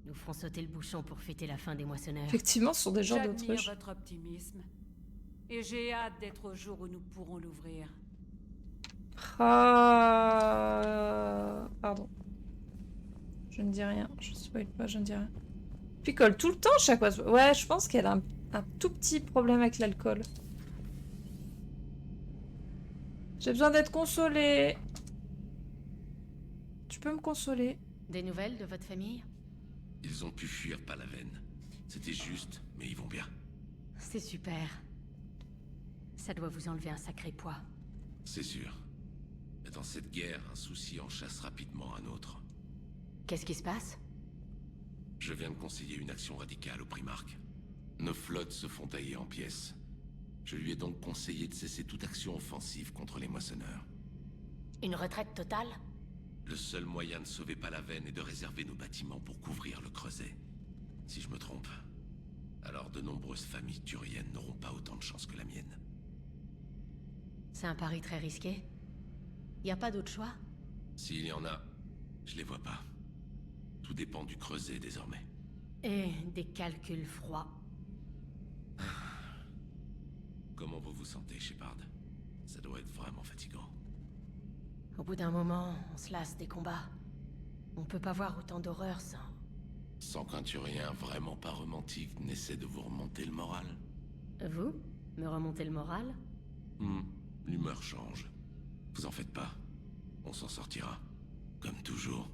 Nous ferons sauter le bouchon pour fêter la fin des moissonneurs. Effectivement, ce sont des gens d'autruche. J'admire votre optimisme. Et j'ai hâte d'être au jour où nous pourrons l'ouvrir. Ah... Pardon. Je ne dis rien. Je spoil pas, je ne dis rien. Picole tout le temps, chaque fois. Ouais, je pense qu'elle a un tout petit problème avec l'alcool. J'ai besoin d'être consolée. Tu peux me consoler? Des nouvelles de votre famille? Ils ont pu fuir Palaven. C'était juste, mais ils vont bien. C'est super. Ça doit vous enlever un sacré poids. C'est sûr. Mais dans cette guerre, un souci en chasse rapidement un autre. Qu'est-ce qui se passe? Je viens de conseiller une action radicale au Primarque. Nos flottes se font tailler en pièces. Je lui ai donc conseillé de cesser toute action offensive contre les moissonneurs. Une retraite totale? Le seul moyen de sauver Palaven est de réserver nos bâtiments pour couvrir le creuset. Si je me trompe, alors de nombreuses familles turiennes n'auront pas autant de chance que la mienne. C'est un pari très risqué. Y a pas d'autre choix? S'il y en a, je les vois pas. Tout dépend du creuset désormais. Et des calculs froids. Comment vous vous sentez, Shepard? Ça doit être vraiment fatigant. Au bout d'un moment, on se lasse des combats. On peut pas voir autant d'horreur Sans qu'un turien vraiment pas romantique n'essaie de vous remonter le moral? Vous? Me remonter le moral? L'humeur change. Vous en faites pas. On s'en sortira. Comme toujours.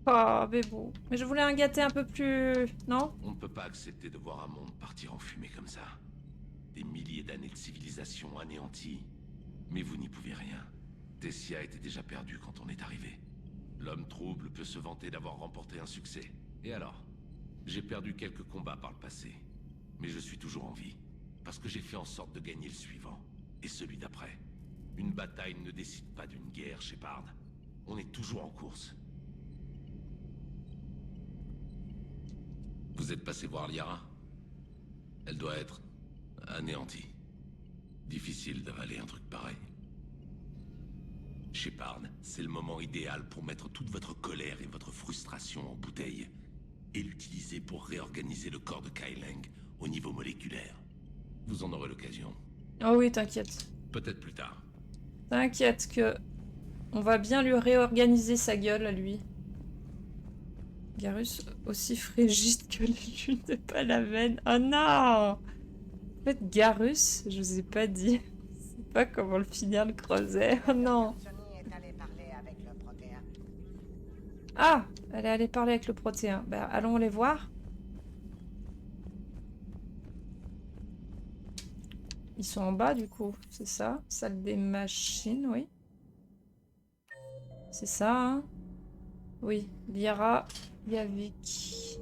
Oh, mais bon. Mais je voulais un gâté un peu plus... Non? On ne peut pas accepter de voir un monde partir en fumée comme ça. Des milliers d'années de civilisation anéanties. Mais vous n'y pouvez rien. Tessia était déjà perdue quand on est arrivé. L'homme trouble peut se vanter d'avoir remporté un succès. Et alors? J'ai perdu quelques combats par le passé. Mais je suis toujours en vie. Parce que j'ai fait en sorte de gagner le suivant. Et celui d'après. Une bataille ne décide pas d'une guerre, Shepard. On est toujours en course. Vous êtes passé voir Liara? Elle doit être anéantie. Difficile d'avaler un truc pareil. Shepard, c'est le moment idéal pour mettre toute votre colère et votre frustration en bouteille. Et l'utiliser pour réorganiser le corps de Kai Leng au niveau moléculaire. Vous en aurez l'occasion. Oh oui, t'inquiète. Peut-être plus tard. T'inquiète que... On va bien lui réorganiser sa gueule à lui. Garrus aussi frigide que la lune de Palamène. Oh non! En fait, Garrus, je vous ai pas dit. Je sais pas comment le finir le creuset. Oh non! Ah! Elle est allée parler avec le protéin. Bah, allons les voir. Ils sont en bas, du coup. C'est ça. Salle des machines, oui. C'est ça, hein? Oui. Liara, Yavik.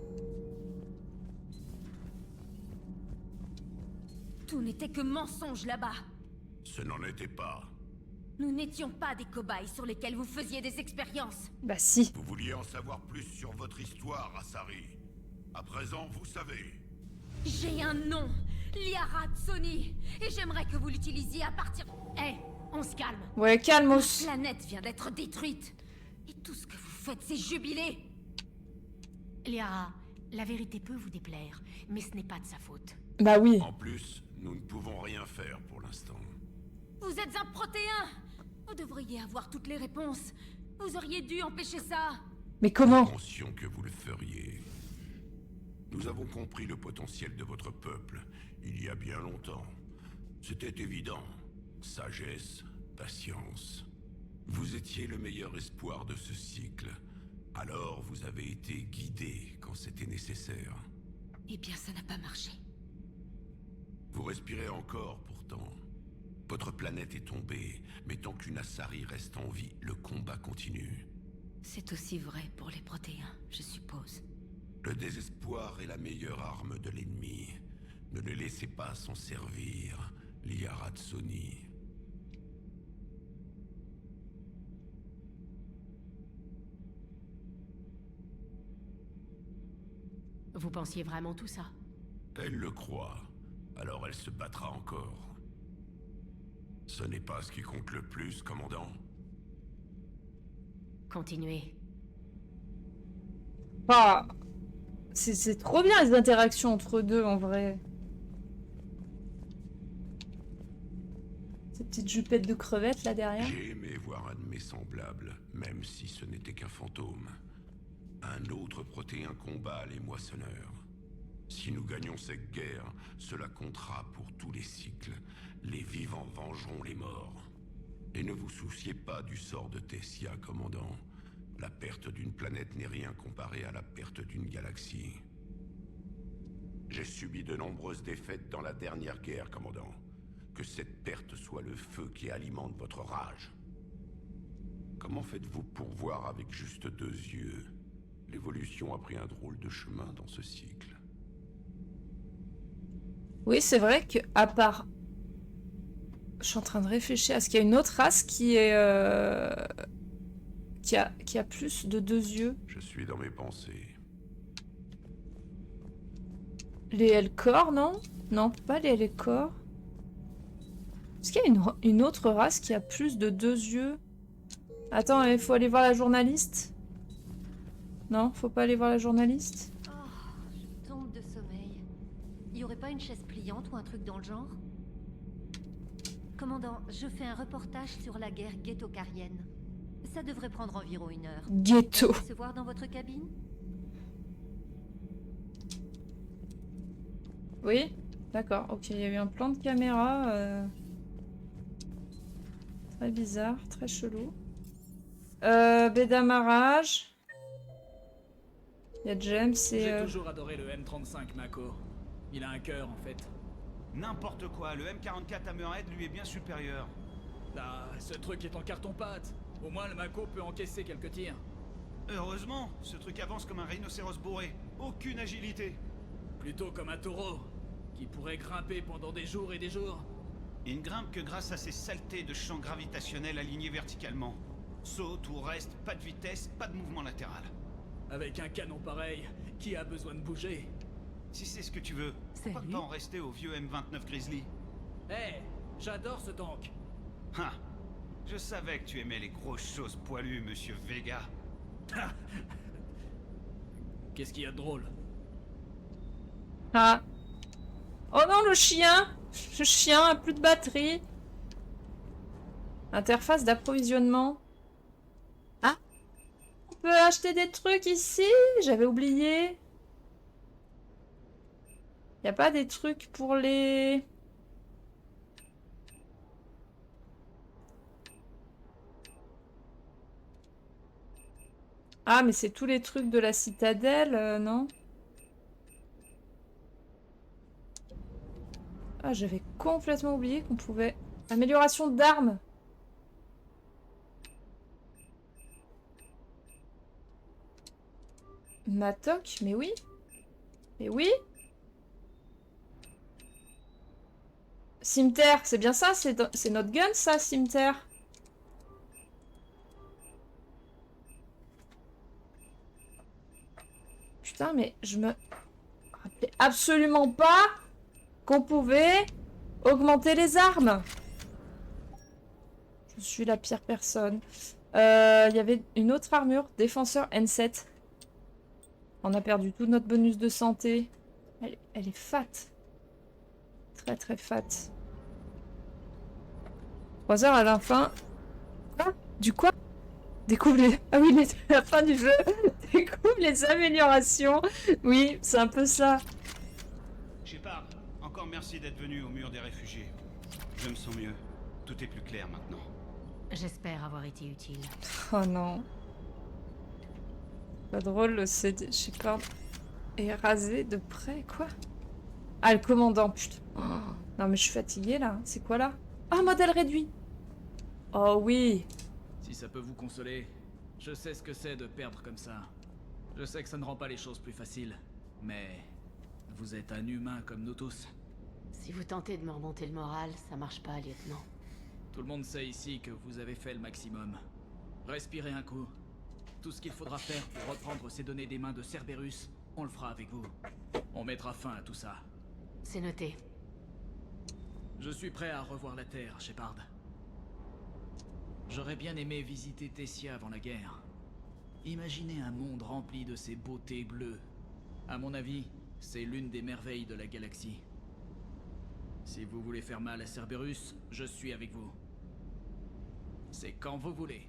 Tout n'était que mensonge là-bas. Ce n'en était pas. Nous n'étions pas des cobayes sur lesquels vous faisiez des expériences. Bah si. Vous vouliez en savoir plus sur votre histoire, Asari. À présent, vous savez. J'ai un nom, Liara Tsoni, et j'aimerais que vous l'utilisiez à partir... Hé, on se calme. Ouais, calmos. La planète vient d'être détruite. Et tout ce que vous faites, c'est jubiler. Liara, la vérité peut vous déplaire, mais ce n'est pas de sa faute. Bah oui. En plus, nous ne pouvons rien faire pour l'instant. Vous êtes un protéin. Vous devriez avoir toutes les réponses. Vous auriez dû empêcher ça. Mais comment? Conscient que vous le feriez. Nous avons compris le potentiel de votre peuple, il y a bien longtemps. C'était évident. Sagesse, patience. Vous étiez le meilleur espoir de ce cycle. Alors vous avez été guidé quand c'était nécessaire. Eh bien, ça n'a pas marché. Vous respirez encore, pourtant. Votre planète est tombée, mais tant qu'une Asari reste en vie, le combat continue. C'est aussi vrai pour les protéins, je suppose. Le désespoir est la meilleure arme de l'ennemi. Ne les laissez pas s'en servir, Liara Tsoni. Vous pensiez vraiment tout ça? Elle le croit, alors elle se battra encore. Ce n'est pas ce qui compte le plus, commandant. Continuez. Bah... C'est trop bien les interactions entre deux, en vrai. Cette petite jupette de crevettes, là, derrière. J'ai aimé voir un de mes semblables, même si ce n'était qu'un fantôme. Un autre protéin combat les moissonneurs. Si nous gagnons cette guerre, cela comptera pour tous les cycles. Les vivants vengeront les morts. Et ne vous souciez pas du sort de Tessia, commandant. La perte d'une planète n'est rien comparé à la perte d'une galaxie. J'ai subi de nombreuses défaites dans la dernière guerre, commandant. Que cette perte soit le feu qui alimente votre rage. Comment faites-vous pour voir avec juste 2 yeux? L'évolution a pris un drôle de chemin dans ce cycle. Oui, c'est vrai que à part... Je suis en train de réfléchir. Est-ce qu'il y a une autre race qui est... Qui a plus de 2 yeux? Je suis dans mes pensées. Les Elcor, non? Non, pas les Elcor. Est-ce qu'il y a une autre race qui a plus de 2 yeux? Attends, il faut aller voir la journaliste? Non, faut pas aller voir la journaliste? Oh, je tombe de sommeil. Y aurait pas une chaise pliante ou un truc dans le genre? Commandant, je fais un reportage sur la guerre ghetto-carienne. Ça devrait prendre environ 1 heure. Ghetto. On peut se voir dans votre cabine? Oui, d'accord. Ok, il y a eu un plan de caméra. Très bizarre, très chelou. Baie d'amarrage. Il y a James et... J'ai toujours adoré le M35, Mako. Il a un cœur, en fait. N'importe quoi, le M44 Hammerhead lui est bien supérieur. Ah, ce truc est en carton-pâte. Au moins, le Mako peut encaisser quelques tirs. Heureusement, ce truc avance comme un rhinocéros bourré. Aucune agilité. Plutôt comme un taureau, qui pourrait grimper pendant des jours et des jours. Il ne grimpe que grâce à ces saletés de champs gravitationnels alignés verticalement. Saute ou reste, pas de vitesse, pas de mouvement latéral. Avec un canon pareil, qui a besoin de bouger? Si c'est ce que tu veux, pourquoi pas en rester au vieux M29 Grizzly? Hé, j'adore ce tank. Ah, je savais que tu aimais les grosses choses poilues, monsieur Vega. Qu'est-ce qu'il y a de drôle? Ah. Oh non, le chien! Le chien a plus de batterie. Interface d'approvisionnement. Ah! On peut acheter des trucs ici? J'avais oublié. Y a pas des trucs pour les... Ah, mais c'est tous les trucs de la citadelle, non? Ah, j'avais complètement oublié qu'on pouvait... Amélioration d'armes. Matok, mais oui. Mais oui. Cimetière, c'est bien ça, c'est notre gun ça, cimetière. Putain, mais je me rappelais absolument pas qu'on pouvait augmenter les armes. Je suis la pire personne. Il y avait une autre armure, défenseur N7. On a perdu tout notre bonus de santé. Elle est fat. Très très fat. 3 heures à la fin. Ah, du quoi? Découvre les... Ah oui, la fin du jeu. Découvre les améliorations. Oui, c'est un peu ça. Shepard, encore merci d'être venu au mur des réfugiés. Je me sens mieux. Tout est plus clair maintenant. J'espère avoir été utile. Oh non. Pas drôle, le CD Shepard est rasé de près, quoi. Ah, le commandant, putain. Oh, non, mais je suis fatiguée, là. C'est quoi, là? Ah, modèle réduit. Oh, oui. Si ça peut vous consoler, je sais ce que c'est de perdre comme ça. Je sais que ça ne rend pas les choses plus faciles, mais vous êtes un humain comme nous tous. Si vous tentez de me remonter le moral, ça marche pas, lieutenant. Tout le monde sait ici que vous avez fait le maximum. Respirez un coup. Tout ce qu'il faudra faire pour reprendre ces données des mains de Cerberus, on le fera avec vous. On mettra fin à tout ça. C'est noté. Je suis prêt à revoir la Terre, Shepard. J'aurais bien aimé visiter Tessia avant la guerre. Imaginez un monde rempli de ces beautés bleues. À mon avis, c'est l'une des merveilles de la galaxie. Si vous voulez faire mal à Cerberus, je suis avec vous. C'est quand vous voulez.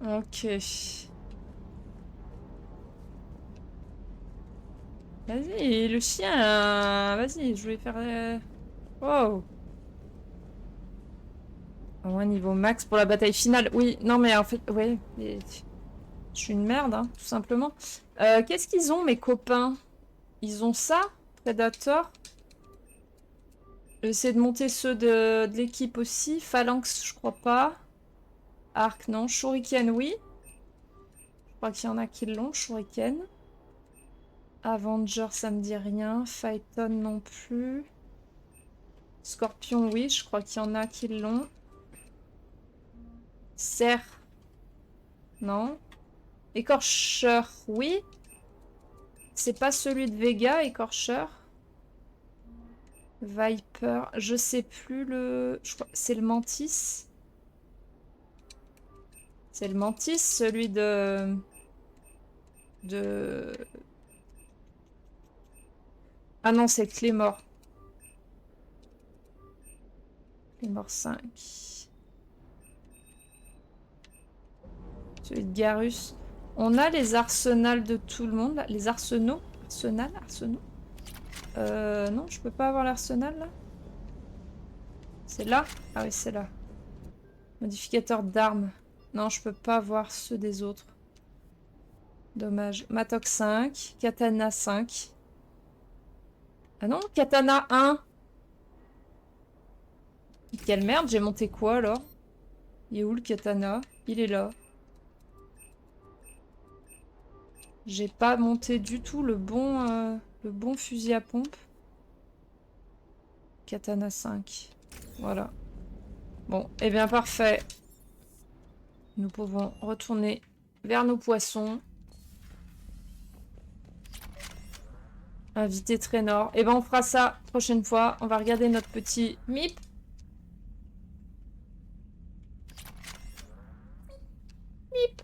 Ok. Vas-y, le chien. Vas-y, je voulais faire... Wow. Au moins niveau max pour la bataille finale. Oui, non mais en fait... Ouais, mais... Je suis une merde, hein, tout simplement. Qu'est-ce qu'ils ont, mes copains? Ils ont ça? Predator? J'essaie de monter ceux de l'équipe aussi. Phalanx, je crois pas. Arc, non. Shuriken, oui. Je crois qu'il y en a qui l'ont, Shuriken. Avenger, ça me dit rien. Phaeton non plus. Scorpion, oui. Je crois qu'il y en a qui l'ont. Serre. Non. Écorcheur, oui. C'est pas celui de Vega, Écorcheur. Viper, je sais plus le... Je crois c'est le Mantis. C'est le Mantis, celui de... Ah non, c'est Claymore. Alors 5. Celui de Garus. On a les arsenals de tout le monde, là. Les arsenaux. Arsenaux. Non, je peux pas avoir l'arsenal, là. C'est là? Ah oui, c'est là. Modificateur d'armes. Non, je peux pas voir ceux des autres. Dommage. Matok 5. Katana 5. Ah non, Katana 1. Quelle merde, j'ai monté quoi alors? Il est où le katana? Il est là. J'ai pas monté du tout le bon fusil à pompe. Katana 5. Voilà. Bon, eh bien parfait. Nous pouvons retourner vers nos poissons. Inviter Traynor. Eh ben on fera ça prochaine fois. On va regarder notre petit Mip. Mip.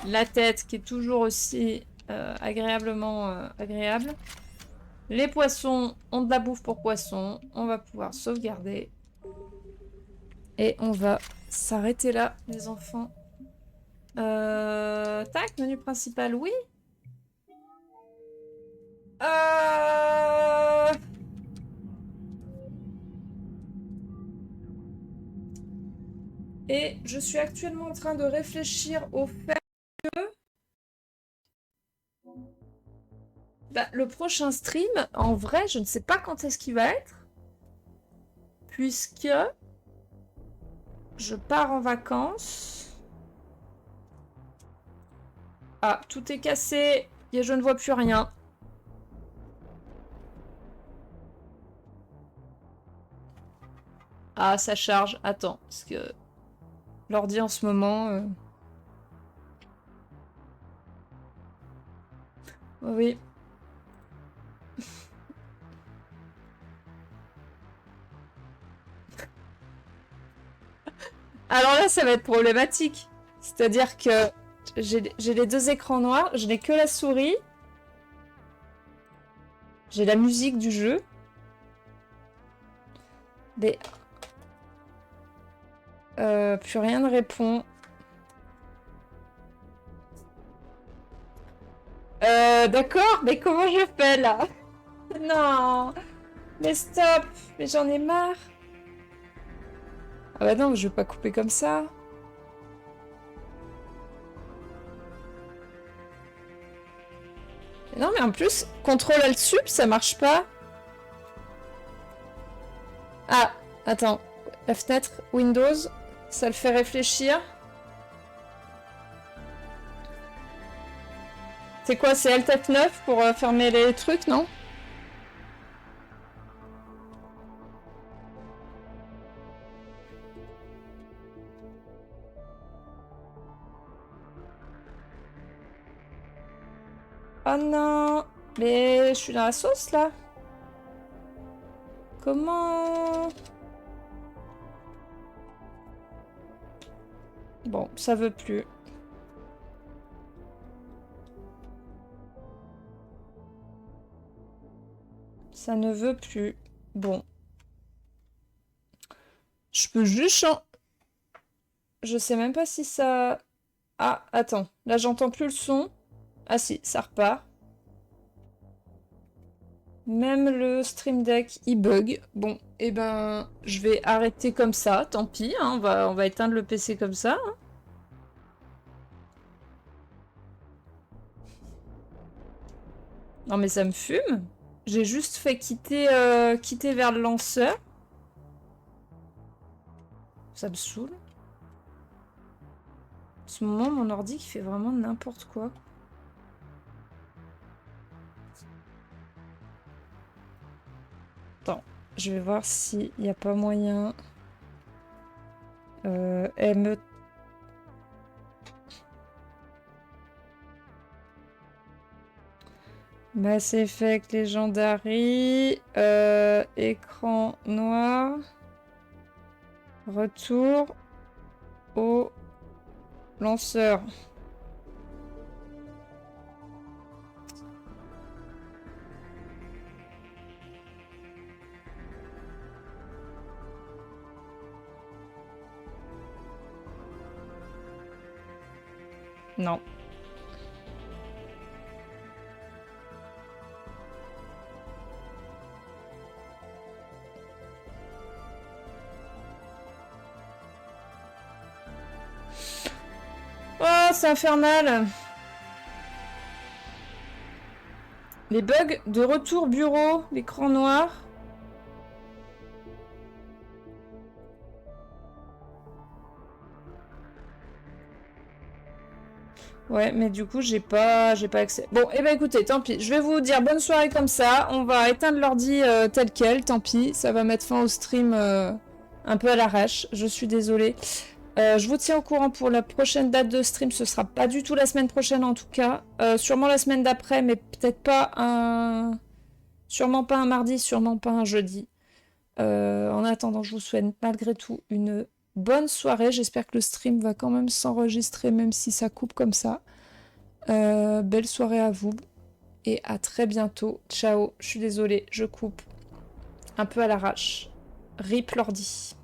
La tête qui est toujours aussi agréablement agréable. Les poissons ont de la bouffe pour poissons. On va pouvoir sauvegarder. Et on va s'arrêter là, les enfants. Tac, menu principal, oui. Et je suis actuellement en train de réfléchir au fait que le prochain stream, en vrai, je ne sais pas quand est-ce qu'il va être. Puisque je pars en vacances. Ah, tout est cassé et je ne vois plus rien. Ah, ça charge. Attends, parce que l'ordi en ce moment... Oui. Alors là, ça va être problématique. C'est-à-dire que j'ai les deux écrans noirs, je n'ai que la souris. J'ai la musique du jeu. Mais... plus rien ne répond. D'accord, mais comment je fais là? Non. Mais stop. Mais j'en ai marre. Ah bah non, je vais pas couper comme ça. Non mais en plus, CTRL-ALT-SUB, ça marche pas. Ah, attends. La fenêtre Windows, ça le fait réfléchir. C'est quoi, c'est Alt F9 pour fermer les trucs, non? Oh non! Mais je suis dans la sauce, là. Comment? Bon, ça veut plus. Ça ne veut plus. Bon. Je peux juste Je sais même pas si ça... Ah, attends. Là, j'entends plus le son. Ah si, ça repart. Même le Stream Deck, il bug. Bon, eh ben, je vais arrêter comme ça. Tant pis, hein, on va éteindre le PC comme ça. Hein. Non mais ça me fume. J'ai juste fait quitter vers le lanceur. Ça me saoule. En ce moment, mon ordi qui fait vraiment n'importe quoi. Attends, je vais voir s'il n'y a pas moyen. Mass Effect Legendary. Écran noir. Retour au lanceur. Non. Oh, c'est infernal. Les bugs de retour bureau, l'écran noir. Ouais, mais du coup, j'ai pas accès. Bon, et ben écoutez, tant pis. Je vais vous dire bonne soirée comme ça. On va éteindre l'ordi tel quel, tant pis. Ça va mettre fin au stream un peu à l'arrache. Je suis désolée. Je vous tiens au courant pour la prochaine date de stream. Ce sera pas du tout la semaine prochaine en tout cas. Sûrement la semaine d'après, mais peut-être pas un... Sûrement pas un mardi, sûrement pas un jeudi. En attendant, je vous souhaite malgré tout une bonne soirée. J'espère que le stream va quand même s'enregistrer, même si ça coupe comme ça. Belle soirée à vous. Et à très bientôt. Ciao. Je suis désolée, je coupe un peu à l'arrache. RIP l'ordi.